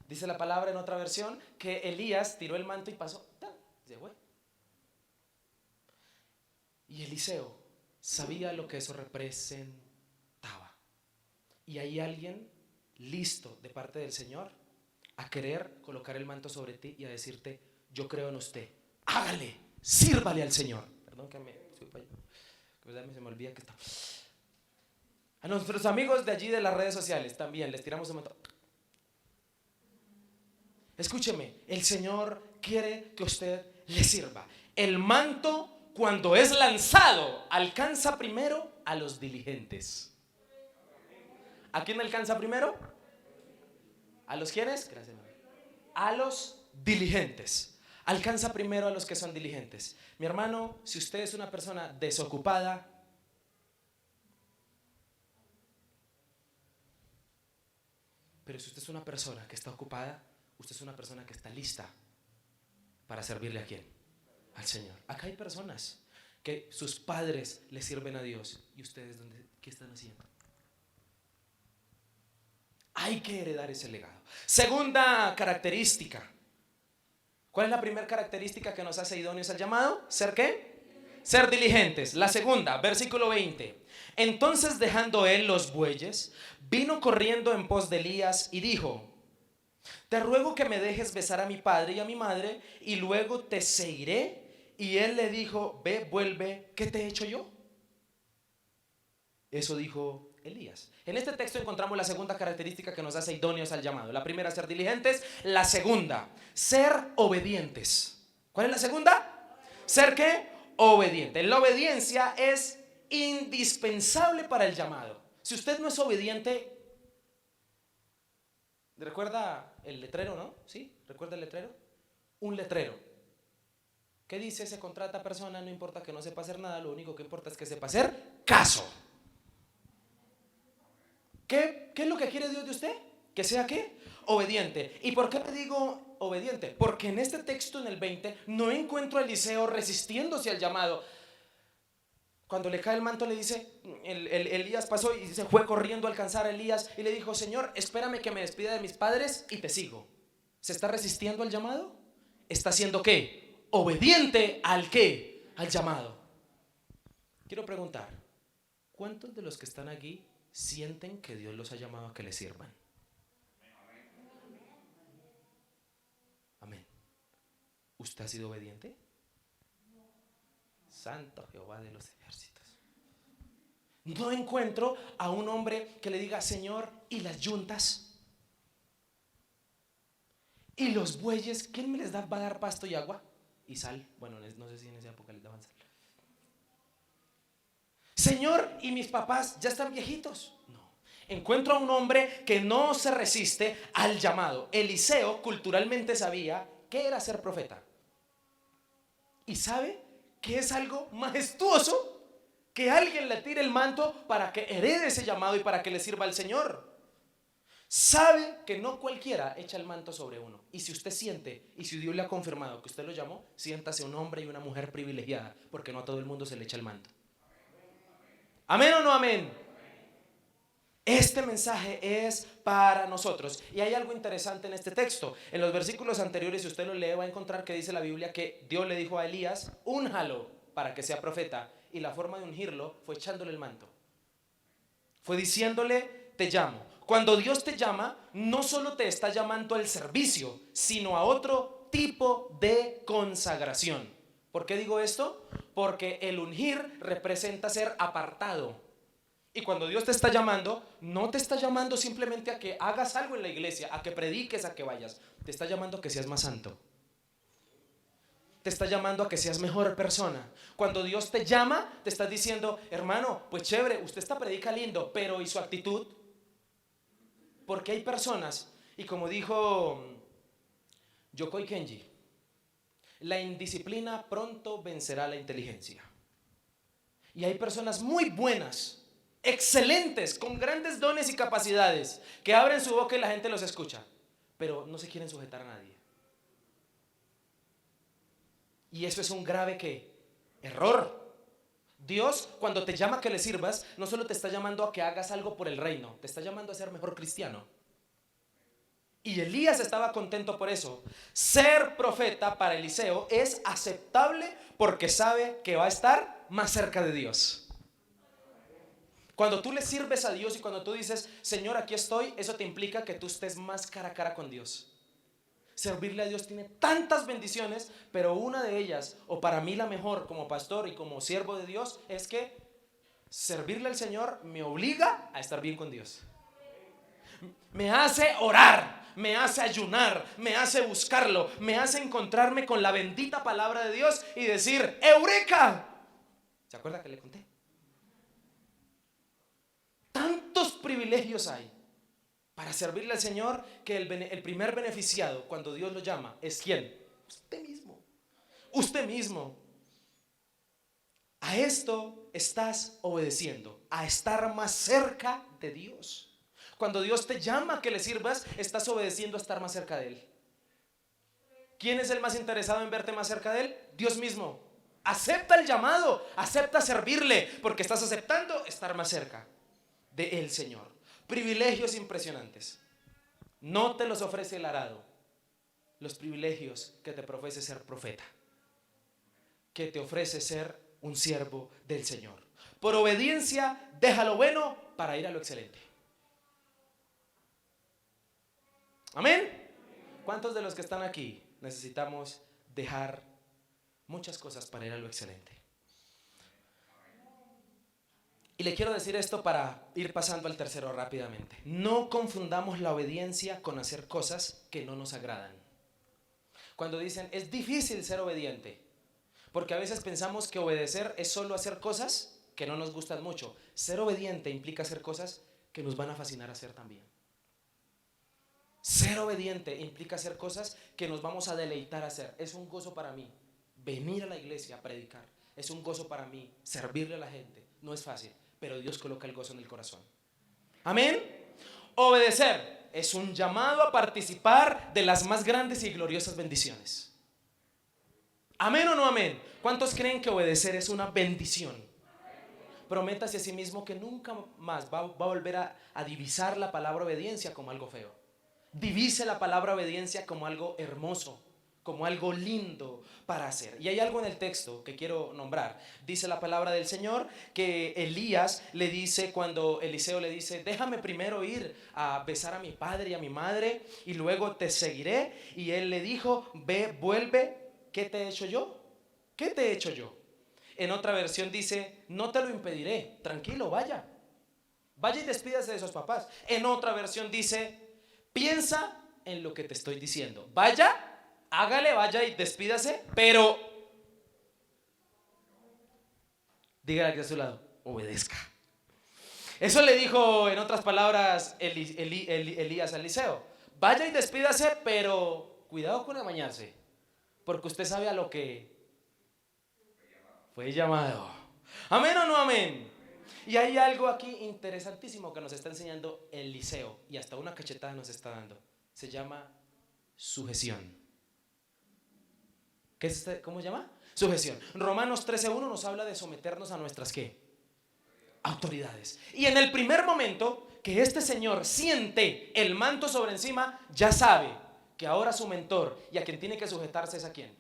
Dice la palabra en otra versión que Elías tiró el manto y pasó. Se fue. Y Eliseo sabía lo que eso representaba. Y hay alguien listo de parte del Señor a querer colocar el manto sobre ti y a decirte: yo creo en usted, hágale, sírvale al Señor. Perdón que se me olvida que está. A nuestros amigos de allí de las redes sociales también les tiramos un manto. Escúcheme, el Señor quiere que usted le sirva. El manto, cuando es lanzado, alcanza primero a los diligentes. ¿A quién alcanza primero? ¿A los quiénes? Gracias. A los diligentes. Alcanza primero a los que son diligentes. Mi hermano, si usted es una persona desocupada, pero si usted es una persona que está ocupada, usted es una persona que está lista para servirle ¿a quién? Al Señor. Acá hay personas que sus padres le sirven a Dios. ¿Y ustedes qué están haciendo? Hay que heredar ese legado. Segunda característica. ¿Cuál es la primera característica que nos hace idóneos al llamado? ¿Ser qué? Ser diligentes. La segunda, versículo 20. Entonces, dejando él los bueyes, vino corriendo en pos de Elías y dijo: te ruego que me dejes besar a mi padre y a mi madre, y luego te seguiré. Y él le dijo: ve, vuelve, ¿qué te he hecho yo? Eso dijo Elías. En este texto encontramos la segunda característica que nos hace idóneos al llamado. La primera, ser diligentes. La segunda, ser obedientes. ¿Cuál es la segunda? ¿Ser qué? Obediente. La obediencia es indispensable para el llamado. Si usted no es obediente, ¿recuerda el letrero, no? ¿Sí? ¿Recuerda el letrero? Un letrero. ¿Qué dice? Se contrata persona, no importa que no sepa hacer nada, lo único que importa es que sepa hacer caso. ¿Qué es lo que quiere Dios de usted? ¿Que sea qué? Obediente. ¿Y por qué le digo obediente? Porque en este texto, en el 20, no encuentro a Eliseo resistiéndose al llamado. Cuando le cae el manto le dice, Elías pasó y se fue corriendo a alcanzar a Elías y le dijo, Señor, espérame que me despida de mis padres y te sigo. ¿Se está resistiendo al llamado? ¿Está haciendo qué? Obediente al qué? Al llamado. Quiero preguntar, ¿cuántos de los que están aquí sienten que Dios los ha llamado a que le sirvan? Amén. ¿Usted ha sido obediente? Santo Jehová de los ejércitos. No encuentro a un hombre que le diga, Señor, ¿y las yuntas? ¿Y los bueyes? ¿Quién me les va a dar pasto y agua? Y sal. Bueno, no sé si en esa época les daban sal. Señor, ¿y mis papás ya están viejitos? No. Encuentro a un hombre que no se resiste al llamado. Eliseo culturalmente sabía qué era ser profeta. Y sabe que es algo majestuoso que alguien le tire el manto para que herede ese llamado y para que le sirva al Señor. Sabe que no cualquiera echa el manto sobre uno. Y si usted siente, y si Dios le ha confirmado que usted lo llamó, siéntase un hombre y una mujer privilegiada, porque no a todo el mundo se le echa el manto. ¿Amén o no amén? Este mensaje es para nosotros. Y hay algo interesante en este texto. En los versículos anteriores, si usted lo lee, va a encontrar que dice la Biblia que Dios le dijo a Elías, únjalo para que sea profeta. Y la forma de ungirlo fue echándole el manto. Fue diciéndole, te llamo. Cuando Dios te llama, no solo te está llamando al servicio, sino a otro tipo de consagración. ¿Por qué digo esto? Porque el ungir representa ser apartado. Y cuando Dios te está llamando, no te está llamando simplemente a que hagas algo en la iglesia, a que prediques, a que vayas. Te está llamando a que seas más santo. Te está llamando a que seas mejor persona. Cuando Dios te llama, te está diciendo, hermano, pues chévere, usted está predica lindo, pero ¿y su actitud? Porque hay personas, y como dijo Yokoi Kenji, la indisciplina pronto vencerá la inteligencia. Y hay personas muy buenas, excelentes, con grandes dones y capacidades, que abren su boca y la gente los escucha, pero no se quieren sujetar a nadie. Y eso es un grave ¿qué? Error. Dios, cuando te llama a que le sirvas, no solo te está llamando a que hagas algo por el reino, te está llamando a ser mejor cristiano. Y Elías estaba contento por eso. Ser profeta para Eliseo es aceptable porque sabe que va a estar más cerca de Dios. Cuando tú le sirves a Dios y cuando tú dices, Señor, aquí estoy, eso te implica que tú estés más cara a cara con Dios. Servirle a Dios tiene tantas bendiciones, pero una de ellas, o para mí la mejor como pastor y como siervo de Dios, es que servirle al Señor me obliga a estar bien con Dios. Me hace orar, me hace ayunar, me hace buscarlo, me hace encontrarme con la bendita palabra de Dios y decir, ¡Eureka! ¿Se acuerda que le conté? Tantos privilegios hay para servirle al Señor que el primer beneficiado cuando Dios lo llama es ¿quién? Usted mismo. Usted mismo. A esto estás obedeciendo, a estar más cerca de Dios. Cuando Dios te llama a que le sirvas, estás obedeciendo a estar más cerca de Él. ¿Quién es el más interesado en verte más cerca de Él? Dios mismo. Acepta el llamado, acepta servirle, porque estás aceptando estar más cerca de Él, Señor. Privilegios impresionantes. No te los ofrece el arado. Los privilegios que te ofrece ser profeta, que te ofrece ser un siervo del Señor. Por obediencia, deja lo bueno para ir a lo excelente. Amén. ¿Cuántos de los que están aquí necesitamos dejar muchas cosas para ir a lo excelente? Y le quiero decir esto para ir pasando al tercero rápidamente. No confundamos la obediencia con hacer cosas que no nos agradan. Cuando dicen, es difícil ser obediente, porque a veces pensamos que obedecer es solo hacer cosas que no nos gustan mucho. Ser obediente implica hacer cosas que nos van a fascinar hacer también. Ser obediente implica hacer cosas que nos vamos a deleitar a hacer. Es un gozo para mí venir a la iglesia a predicar. Es un gozo para mí servirle a la gente. No es fácil, pero Dios coloca el gozo en el corazón. Amén. Obedecer es un llamado a participar de las más grandes y gloriosas bendiciones. Amén o no amén. ¿Cuántos creen que obedecer es una bendición? Prométase a sí mismo que nunca más va a volver a divisar la palabra obediencia como algo feo. Divise la palabra obediencia como algo hermoso, como algo lindo para hacer. Y hay algo en el texto que quiero nombrar. Dice la palabra del Señor que Elías le dice, cuando Eliseo le dice: déjame primero ir a besar a mi padre y a mi madre y luego te seguiré. Y él le dijo: ve, vuelve. ¿Qué te he hecho yo? ¿Qué te he hecho yo? En otra versión dice: no te lo impediré, tranquilo, vaya. Vaya y despídase de esos papás. En otra versión dice: piensa en lo que te estoy diciendo. Vaya, hágale, vaya y despídase, pero dígale que a su lado: obedezca. Eso le dijo, en otras palabras, Elías a Eliseo: vaya y despídase, pero cuidado con amañarse, porque usted sabe a lo que fue llamado. ¿Amén o no amén? Y hay algo aquí interesantísimo que nos está enseñando Eliseo, y hasta una cachetada nos está dando. Se llama sujeción. ¿Qué es este? ¿Cómo se llama? Sujeción. Romanos 13:1 nos habla de someternos a nuestras ¿qué? Autoridades. Y en el primer momento que este señor siente el manto sobre encima, ya sabe que ahora su mentor y a quien tiene que sujetarse es ¿a quién?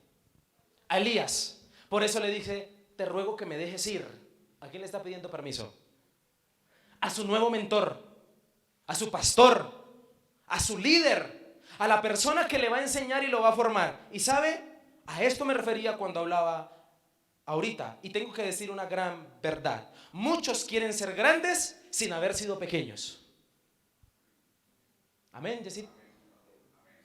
A Elías. Por eso le dice: te ruego que me dejes ir. ¿A quién le está pidiendo permiso? A su nuevo mentor, a su pastor, a su líder, a la persona que le va a enseñar y lo va a formar. Y sabe, a esto me refería cuando hablaba ahorita. Y tengo que decir una gran verdad: muchos quieren ser grandes sin haber sido pequeños. Amén, Jessy.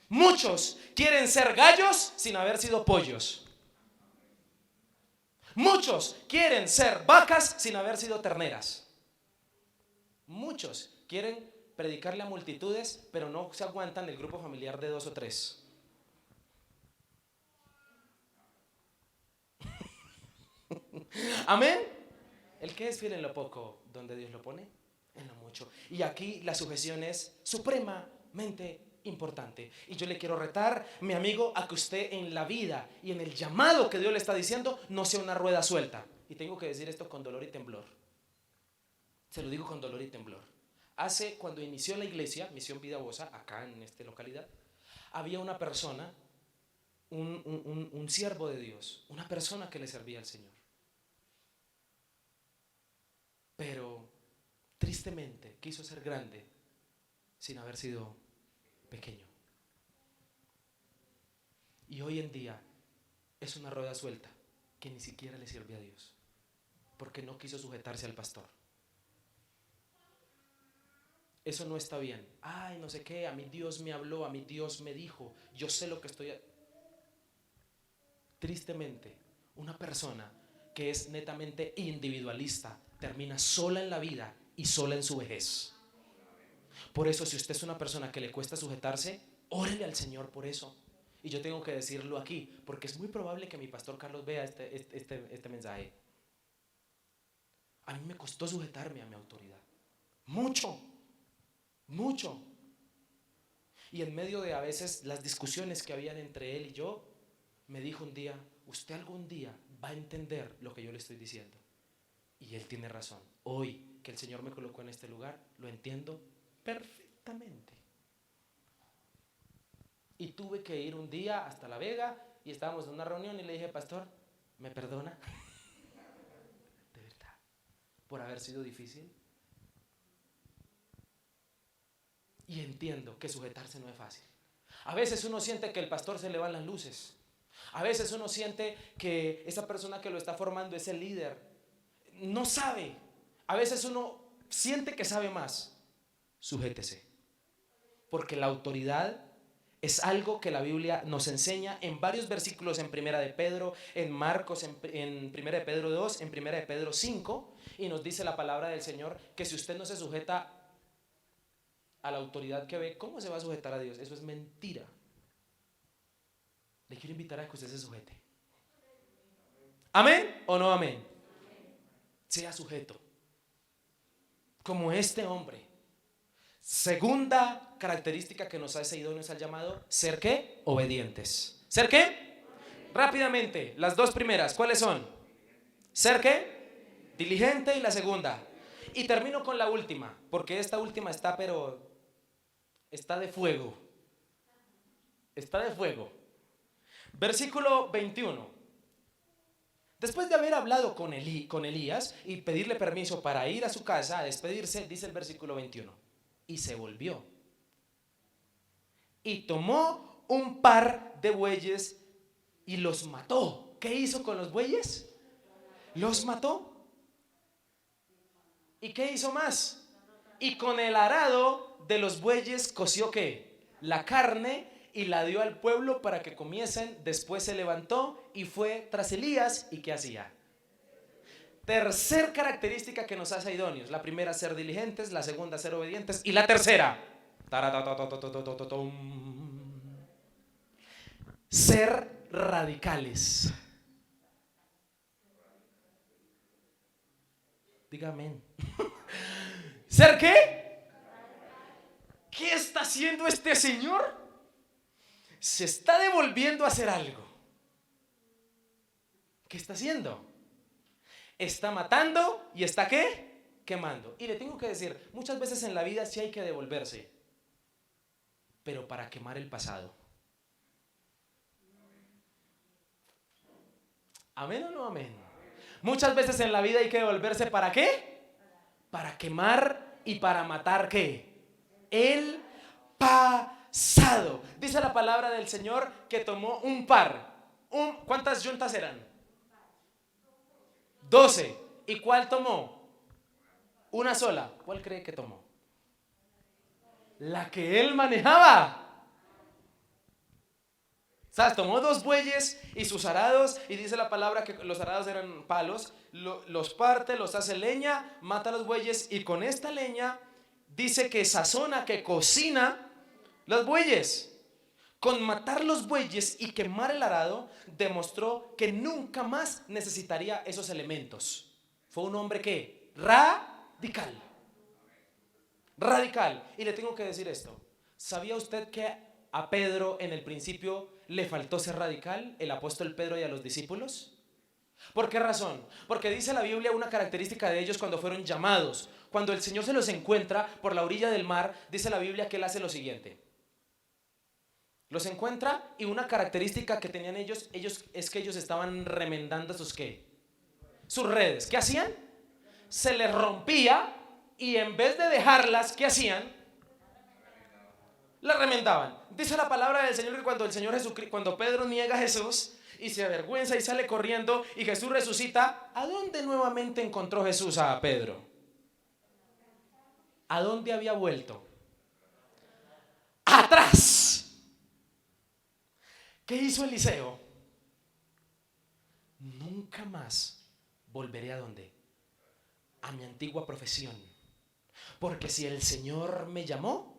Muchos quieren ser gallos sin haber sido pollos. Muchos quieren ser vacas sin haber sido terneras. Muchos quieren predicarle a multitudes, pero no se aguantan el grupo familiar de 2 o 3. Amén. El que es fiel en lo poco, donde Dios lo pone, en lo mucho. Y aquí la sujeción es supremamente importante. Y yo le quiero retar, mi amigo, a que usted en la vida y en el llamado que Dios le está diciendo no sea una rueda suelta. Y tengo que decir esto con dolor y temblor. Se lo digo con dolor y temblor. Cuando inició la iglesia, Misión Vida Bosa, acá en esta localidad, había una persona, un siervo de Dios, una persona que le servía al Señor. Pero tristemente quiso ser grande sin haber sido pequeño. Y hoy en día es una rueda suelta que ni siquiera le sirve a Dios, porque no quiso sujetarse al pastor. Eso no está bien. Ay, no sé qué, a mí Dios me habló, a mí Dios me dijo, yo sé lo que estoy. Tristemente, una persona que es netamente individualista termina sola en la vida y sola en su vejez. Por eso, si usted es una persona que le cuesta sujetarse, órele al Señor por eso. Y yo tengo que decirlo aquí, porque es muy probable que mi pastor Carlos vea este mensaje. A mí me costó sujetarme a mi autoridad. Mucho. Y en medio de a veces las discusiones que habían entre él y yo, me dijo un día: usted algún día va a entender lo que yo le estoy diciendo. Y él tiene razón. Hoy que el Señor me colocó en este lugar, lo entiendo perfectamente. Y tuve que ir un día hasta La Vega y estábamos en una reunión y le dije: pastor, ¿me perdona? De verdad, por haber sido difícil. Y entiendo que sujetarse no es fácil. A veces uno siente que el pastor se le van las luces. A veces uno siente que esa persona que lo está formando, ese líder, no sabe. A veces uno siente que sabe más. Sujétese. Porque la autoridad Es algo que la Biblia nos enseña en varios versículos, en Primera de Pedro, en Marcos, en Primera de Pedro 2, en Primera de Pedro 5, y nos dice la palabra del Señor que si usted no se sujeta a la autoridad que ve, ¿cómo se va a sujetar a Dios? Eso es mentira. Le quiero invitar a que usted se sujete. ¿Amén o no amén? Sea sujeto, como este hombre. Segunda característica que nos hace idóneos al llamado: ser ¿qué? Obedientes. ¿Ser qué? Rápidamente, las dos primeras, ¿cuáles son? ¿Ser qué? Diligente, y la segunda. Y termino con la última, porque esta última está, pero está de fuego. Está de fuego. Versículo 21. Después de haber hablado con Elías y pedirle permiso para ir a su casa a despedirse, dice el versículo 21. Y se volvió y tomó un par de bueyes y los mató. ¿Qué hizo con los bueyes? Los mató. ¿Y qué hizo más? Y con el arado de los bueyes coció ¿qué? La carne, y la dio al pueblo para que comiesen. Después se levantó y fue tras Elías. ¿Y qué hacía? Tercer característica que nos hace idóneos. La primera, ser diligentes. La segunda, ser obedientes. Y la tercera, ser radicales. Dígame. ¿Ser qué? ¿Qué está haciendo este señor? Se está devolviendo a hacer algo. ¿Qué está haciendo? Está matando y está ¿qué? Quemando. Y le tengo que decir, muchas veces en la vida sí hay que devolverse, pero para quemar el pasado. ¿Amén o no amén? Muchas veces en la vida hay que devolverse, ¿para qué? Para quemar y para matar ¿qué? El pasado. Dice la palabra del Señor que tomó un par. ¿Cuántas yuntas eran? 12. ¿Y cuál tomó? Una sola. ¿Cuál cree que tomó? La que él manejaba. ¿Sabes? Tomó dos bueyes y sus arados, y dice la palabra que los arados eran palos, los parte, los hace leña, mata a los bueyes, y con esta leña dice que sazona, que cocina los bueyes. Con matar los bueyes y quemar el arado, demostró que nunca más necesitaría esos elementos. Fue un hombre que radical. Radical. Y le tengo que decir esto. ¿Sabía usted que a Pedro en el principio le faltó ser radical, el apóstol Pedro, y a los discípulos? ¿Por qué razón? Porque dice la Biblia una característica de ellos cuando fueron llamados. Cuando el Señor se los encuentra por la orilla del mar, dice la Biblia que él hace lo siguiente. Los encuentra, y una característica que tenían ellos es que ellos estaban remendando sus ¿qué? Sus redes. ¿Qué hacían? Se les rompía, y en vez de dejarlas, ¿qué hacían? Las remendaban. Dice la palabra del Señor que cuando Pedro niega a Jesús y se avergüenza y sale corriendo y Jesús resucita, ¿a dónde nuevamente encontró Jesús a Pedro? ¿A dónde había vuelto? Atrás. ¿Qué hizo Eliseo? Nunca más volveré ¿a dónde? A mi antigua profesión. Porque si el Señor me llamó,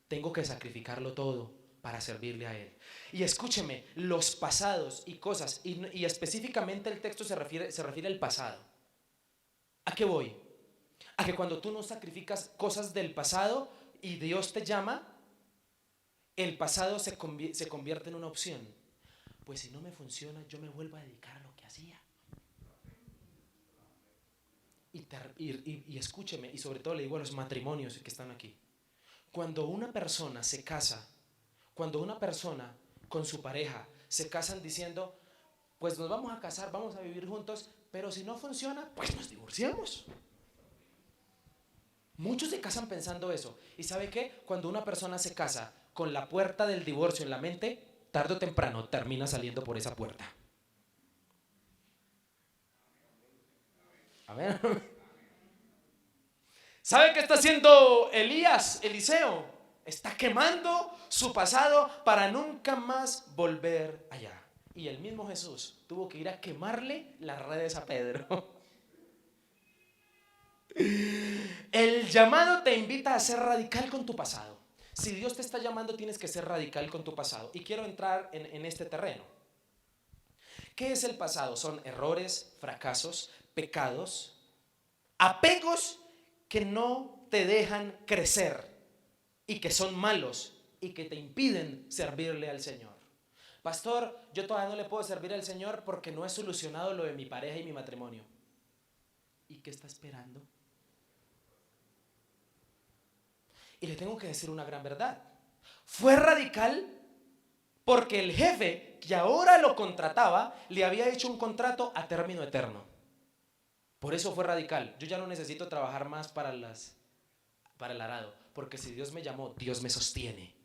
tengo que sacrificarlo todo para servirle a Él. Y escúcheme, los pasados y cosas, y específicamente el texto se refiere al pasado. ¿A qué voy? A que cuando tú no sacrificas cosas del pasado y Dios te llama, el pasado se convierte en una opción. Pues si no me funciona, yo me vuelvo a dedicar a lo que hacía. Y escúcheme, y sobre todo le digo a los matrimonios que están aquí. Cuando una persona se casa, cuando una persona con su pareja se casan diciendo, pues nos vamos a casar, vamos a vivir juntos, pero si no funciona, pues nos divorciamos. Muchos se casan pensando eso. ¿Y sabe qué? Cuando una persona se casa con la puerta del divorcio en la mente, tarde o temprano termina saliendo por esa puerta. A ver. ¿Sabe qué está haciendo Eliseo? Está quemando su pasado para nunca más volver allá. Y el mismo Jesús tuvo que ir a quemarle las redes a Pedro. El llamado te invita a ser radical con tu pasado. Si Dios te está llamando, tienes que ser radical con tu pasado. Y quiero entrar en este terreno. ¿Qué es el pasado? Son errores, fracasos, pecados, apegos que no te dejan crecer y que son malos y que te impiden servirle al Señor. Pastor, yo todavía no le puedo servir al Señor porque no he solucionado lo de mi pareja y mi matrimonio. ¿Y qué está esperando? Y le tengo que decir una gran verdad. Fue radical porque el jefe que ahora lo contrataba le había hecho un contrato a término eterno. Por eso fue radical. Yo ya no necesito trabajar más para el arado, porque si Dios me llamó, Dios me sostiene.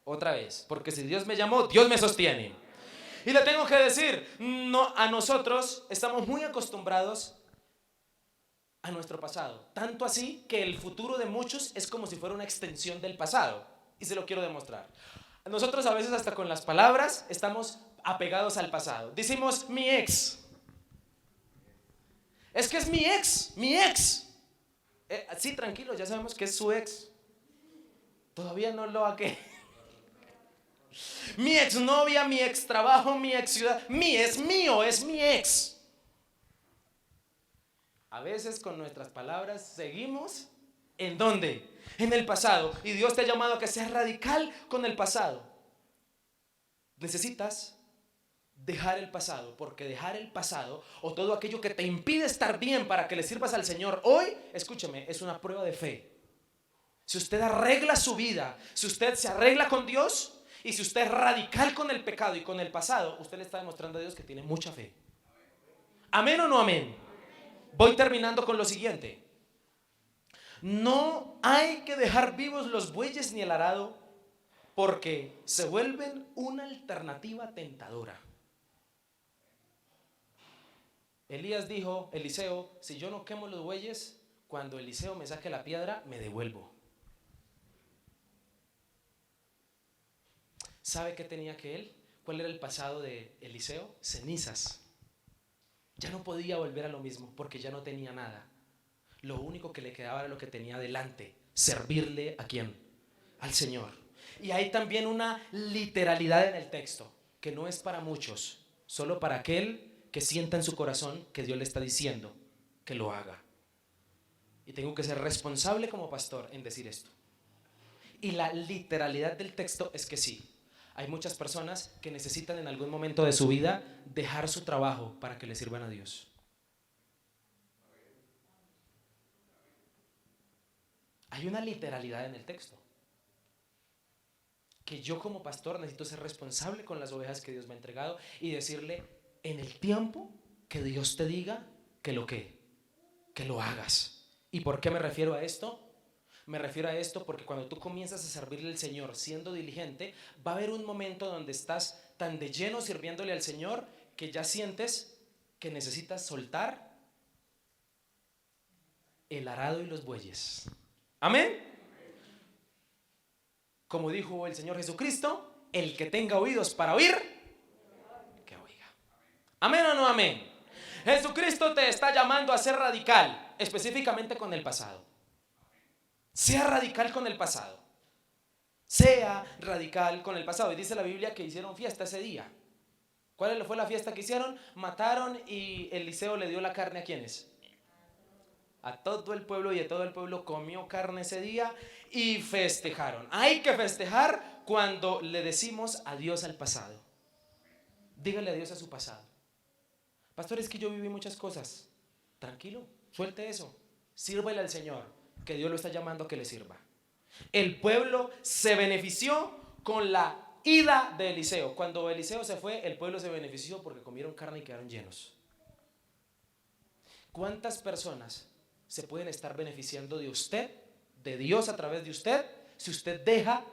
Otra vez, porque si Dios me llamó, Dios me sostiene. Y le tengo que decir, no, a nosotros estamos muy acostumbrados a nuestro pasado, tanto así que el futuro de muchos es como si fuera una extensión del pasado, y se lo quiero demostrar. Nosotros a veces hasta con las palabras estamos apegados al pasado. Decimos mi ex. Es que es mi ex, mi ex. Sí, tranquilo, ya sabemos que es su ex. Todavía no lo ha que. Mi exnovia, mi ex trabajo, mi ex ciudad. Mi es mío, es mi ex. A veces con nuestras palabras seguimos ¿en dónde? En el pasado. Y Dios te ha llamado a que seas radical con el pasado. Necesitas dejar el pasado, porque dejar el pasado o todo aquello que te impide estar bien para que le sirvas al Señor hoy, escúcheme, es una prueba de fe. Si usted arregla su vida, si usted se arregla con Dios y si usted es radical con el pecado y con el pasado, usted le está demostrando a Dios que tiene mucha fe. ¿Amén o no amén? Voy terminando con lo siguiente. No hay que dejar vivos los bueyes ni el arado porque se vuelven una alternativa tentadora. Elías dijo, Eliseo, si yo no quemo los bueyes, cuando Eliseo me saque la piedra, me devuelvo. ¿Sabe qué tenía que él? ¿Cuál era el pasado de Eliseo? Cenizas. Ya no podía volver a lo mismo porque ya no tenía nada. Lo único que le quedaba era lo que tenía delante, servirle ¿a quién? Al Señor. Y hay también una literalidad en el texto, que no es para muchos, solo para aquel que sienta en su corazón que Dios le está diciendo que lo haga. Y tengo que ser responsable como pastor en decir esto. Y la literalidad del texto es que sí, hay muchas personas que necesitan en algún momento de su vida dejar su trabajo para que le sirvan a Dios. Hay una literalidad en el texto. Que yo como pastor necesito ser responsable con las ovejas que Dios me ha entregado y decirle en el tiempo que Dios te diga que lo hagas. ¿Y por qué me refiero a esto? Me refiero a esto porque cuando tú comienzas a servirle al Señor siendo diligente, va a haber un momento donde estás tan de lleno sirviéndole al Señor que ya sientes que necesitas soltar el arado y los bueyes. Amén. Como dijo el Señor Jesucristo, el que tenga oídos para oír, que oiga. Amén o no amén. Jesucristo te está llamando a ser radical, específicamente con el pasado. Sea radical con el pasado. Sea radical con el pasado. Y dice la Biblia que hicieron fiesta ese día. ¿Cuál fue la fiesta que hicieron? Mataron y Eliseo le dio la carne ¿a quiénes? A todo el pueblo, y todo el pueblo comió carne ese día y festejaron. Hay que festejar cuando le decimos adiós al pasado. Dígale adiós a su pasado. Pastor, es que yo viví muchas cosas. Tranquilo, suelte eso. Sírvele al Señor, que Dios lo está llamando a que le sirva. El pueblo se benefició con la ida de Eliseo. Cuando Eliseo se fue, el pueblo se benefició porque comieron carne y quedaron llenos. ¿Cuántas personas se pueden estar beneficiando de usted, de Dios a través de usted, si usted deja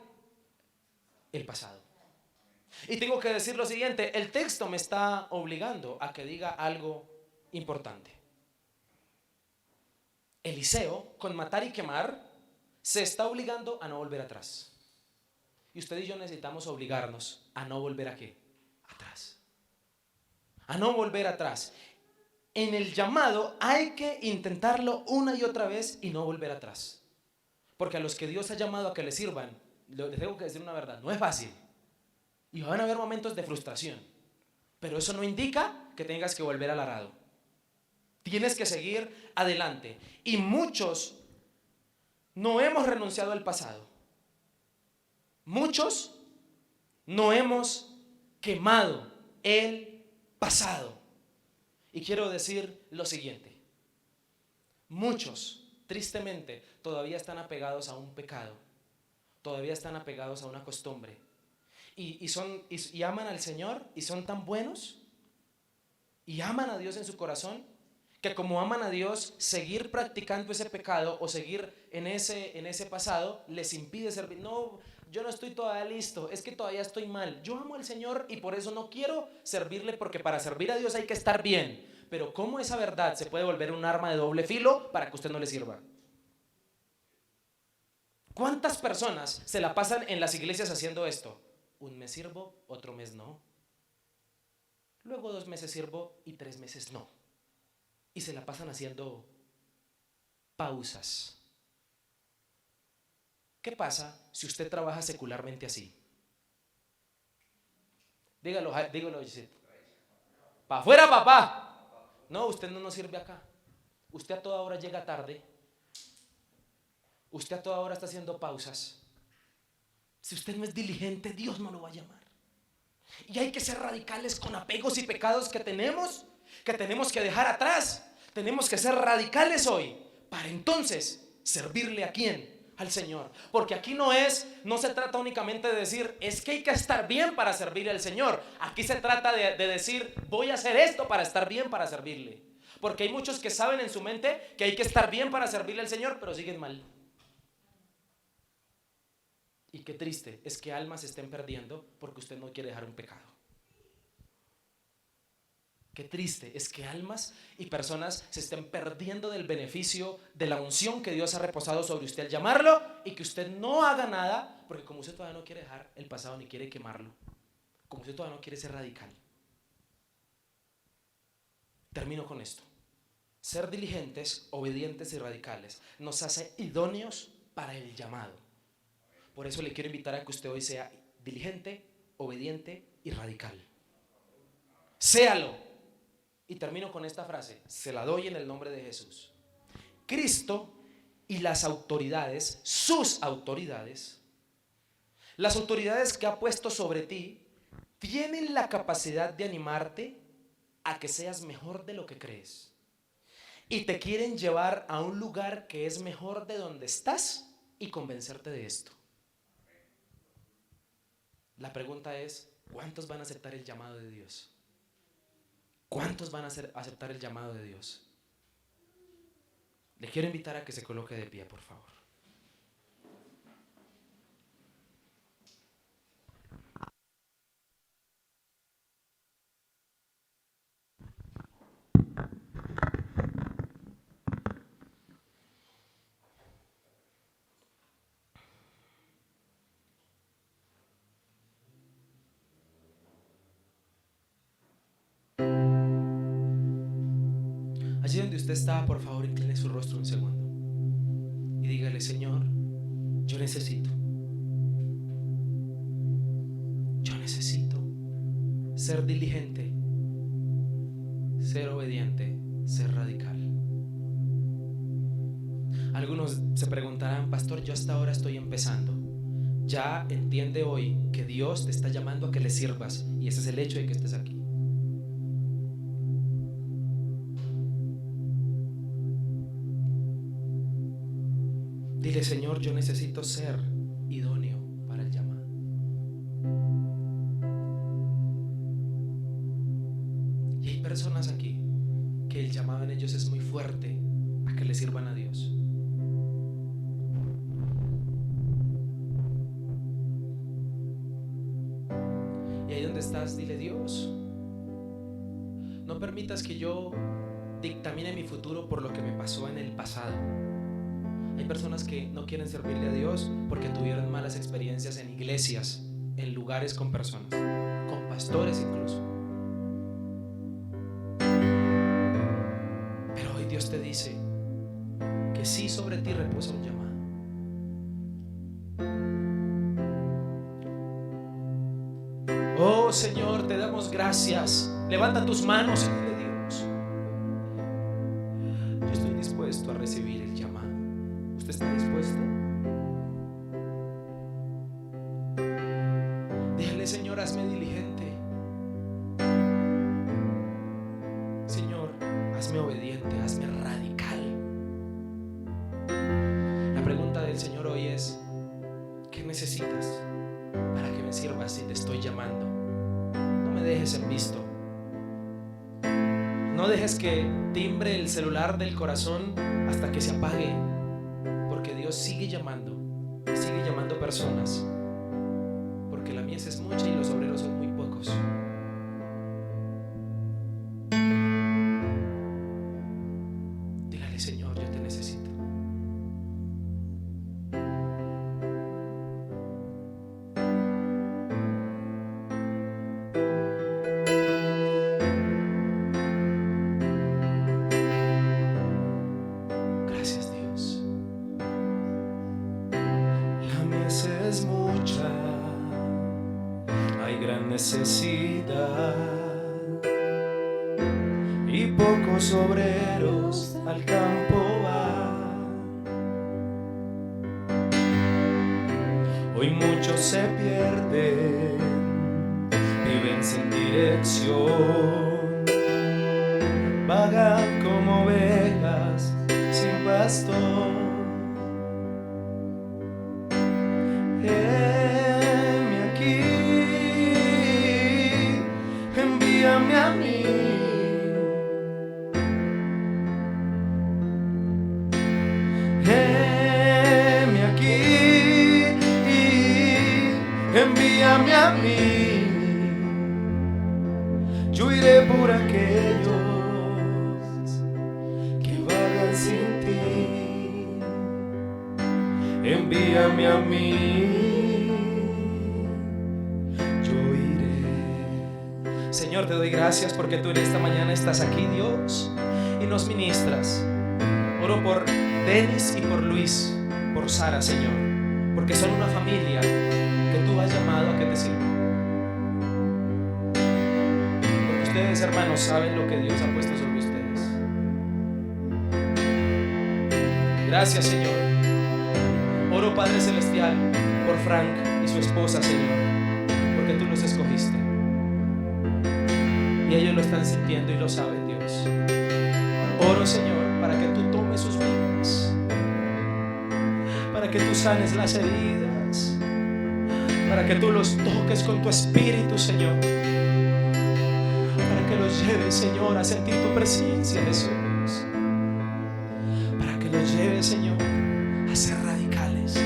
el pasado? Y tengo que decir lo siguiente, el texto me está obligando a que diga algo importante. Eliseo, con matar y quemar, se está obligando a no volver atrás. Y usted y yo necesitamos obligarnos a no volver ¿a qué? Atrás. A no volver atrás. En el llamado hay que intentarlo una y otra vez y no volver atrás. Porque a los que Dios ha llamado a que le sirvan, les tengo que decir una verdad, no es fácil. Y van a haber momentos de frustración. Pero eso no indica que tengas que volver al arado. Tienes que seguir adelante. Y muchos no hemos renunciado al pasado. Muchos no hemos quemado el pasado. Y quiero decir lo siguiente. Muchos, tristemente, todavía están apegados a un pecado. Todavía están apegados a una costumbre. Y aman al Señor y son tan buenos y aman a Dios en su corazón, que como aman a Dios, seguir practicando ese pecado o seguir en ese pasado les impide servir. No, yo no estoy todavía listo, es que todavía estoy mal. Yo amo al Señor y por eso no quiero servirle, porque para servir a Dios hay que estar bien. Pero ¿cómo esa verdad se puede volver un arma de doble filo para que usted no le sirva? ¿Cuántas personas se la pasan en las iglesias haciendo esto? Un mes sirvo, otro mes no. Luego 2 meses sirvo y 3 meses no. Y se la pasan haciendo pausas. ¿Qué pasa si usted trabaja secularmente así? Dígalo, Gisette. ¡Pa' afuera, papá! No, usted no nos sirve acá. Usted a toda hora llega tarde. Usted a toda hora está haciendo pausas. Si usted no es diligente, Dios no lo va a llamar. Y hay que ser radicales con apegos y pecados que tenemos que dejar atrás. Tenemos que ser radicales hoy para entonces servirle ¿a quién? Al Señor. Porque aquí no se trata únicamente de decir, es que hay que estar bien para servirle al Señor. Aquí se trata de decir, voy a hacer esto para estar bien para servirle. Porque hay muchos que saben en su mente que hay que estar bien para servirle al Señor, pero siguen mal. Y qué triste es que almas se estén perdiendo porque usted no quiere dejar un pecado. Qué triste es que almas y personas se estén perdiendo del beneficio de la unción que Dios ha reposado sobre usted al llamarlo, y que usted no haga nada porque como usted todavía no quiere dejar el pasado ni quiere quemarlo, como usted todavía no quiere ser radical. Termino con esto. Ser diligentes, obedientes y radicales nos hace idóneos para el llamado. Por eso le quiero invitar a que usted hoy sea diligente, obediente y radical. Séalo. Y termino con esta frase, se la doy en el nombre de Jesús. Cristo y las autoridades, sus autoridades, las autoridades que ha puesto sobre ti, tienen la capacidad de animarte a que seas mejor de lo que crees. Y te quieren llevar a un lugar que es mejor de donde estás y convencerte de esto. La pregunta es, ¿cuántos van a aceptar el llamado de Dios? ¿Cuántos van a aceptar el llamado de Dios? Le quiero invitar a que se coloque de pie, por favor. Allí donde usted está, por favor, incline su rostro un segundo y dígale, Señor, yo necesito ser diligente, ser obediente, ser radical. Algunos se preguntarán, pastor, yo hasta ahora estoy empezando. Ya entiende hoy que Dios te está llamando a que le sirvas, y ese es el hecho de que estés aquí. Dile, Señor, yo necesito ser idóneo para el llamado. Y hay personas aquí que el llamado en ellos es muy fuerte a que le sirvan a Dios. Y ahí donde estás, dile, Dios, no permitas que yo dictamine mi futuro por lo que me pasó en el pasado. Hay personas que no quieren servirle a Dios porque tuvieron malas experiencias en iglesias, en lugares con personas, con pastores incluso. Pero hoy Dios te dice que sí, sobre ti reposa un llamado. Oh Señor, te damos gracias. Levanta tus manos y dile: Dios, yo estoy dispuesto a recibir el llamado. ¿Usted está dispuesto? Dígale: Señor, hazme diligente. Señor, hazme obediente, hazme radical. La pregunta del Señor hoy es: ¿qué necesitas para que me sirvas si te estoy llamando? No me dejes en visto. No dejes que timbre el celular del corazón hasta que se apague, porque Dios sigue llamando personas, porque la mies es mucha y los obreros son muy pocos. Dígale: Señor, yo te necesito. Es mucha, hay gran necesidad y pocos obreros al campo van. Hoy muchos se pierden, viven sin dirección, vagan como ovejas sin pastor. Envíame a mí. Heme aquí, envíame a mí. Yo iré por aquellos que vagan sin ti. Envíame a mí. Señor, te doy gracias porque tú en esta mañana estás aquí, Dios, y nos ministras. Oro por Denis y por Luis, por Sara, Señor, porque son una familia que tú has llamado a que te sirva. Porque ustedes, hermanos, saben lo que Dios ha puesto sobre ustedes. Gracias, Señor. Oro, Padre Celestial, por Frank y su esposa, Señor, porque tú los escogiste. Y ellos lo están sintiendo y lo saben, Dios. Oro, Señor, para que tú tomes sus vidas, para que tú sanes las heridas, para que tú los toques con tu espíritu, Señor, para que los lleves, Señor, a sentir tu presencia, Jesús, para que los lleves, Señor, a ser radicales,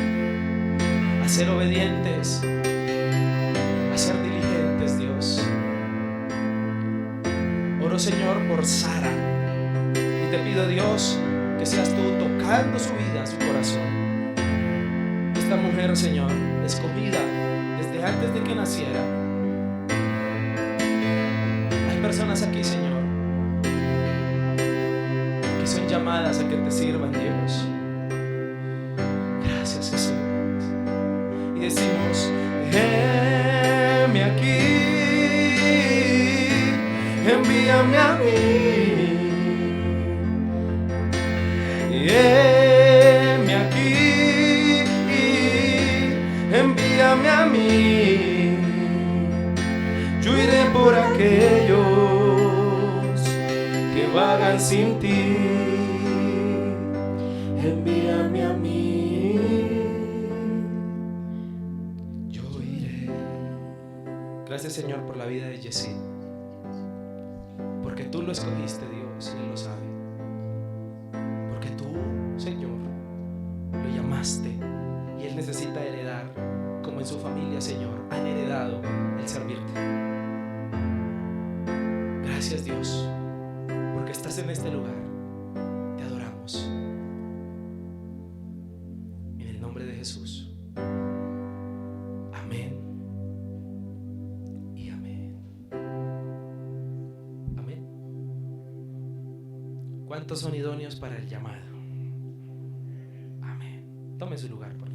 a ser obedientes, a ser diligentes, Dios. Oro, Señor, por Sara, y te pido, Dios, que seas tú tocando su vida, su corazón. Esta mujer, Señor, escogida desde antes de que naciera. Hay personas aquí, Señor, que son llamadas a que te sirvan, Dios. Gracias, Jesús. Y decimos: heme aquí, envíame a mí. Heme aquí, envíame a mí. Yo iré por aquellos que vagan sin ti. Envíame a mí. Yo iré. Gracias, Señor, por la vida de Yesid, porque tú lo escogiste, Dios, y Él lo sabe. Porque tú, Señor, lo llamaste y Él necesita heredar, como en su familia, Señor, han heredado el servirte. Gracias, Dios, porque estás en este lugar. Te adoramos. ¿Cuántos son idóneos para el llamado? Amén. Tome su lugar, por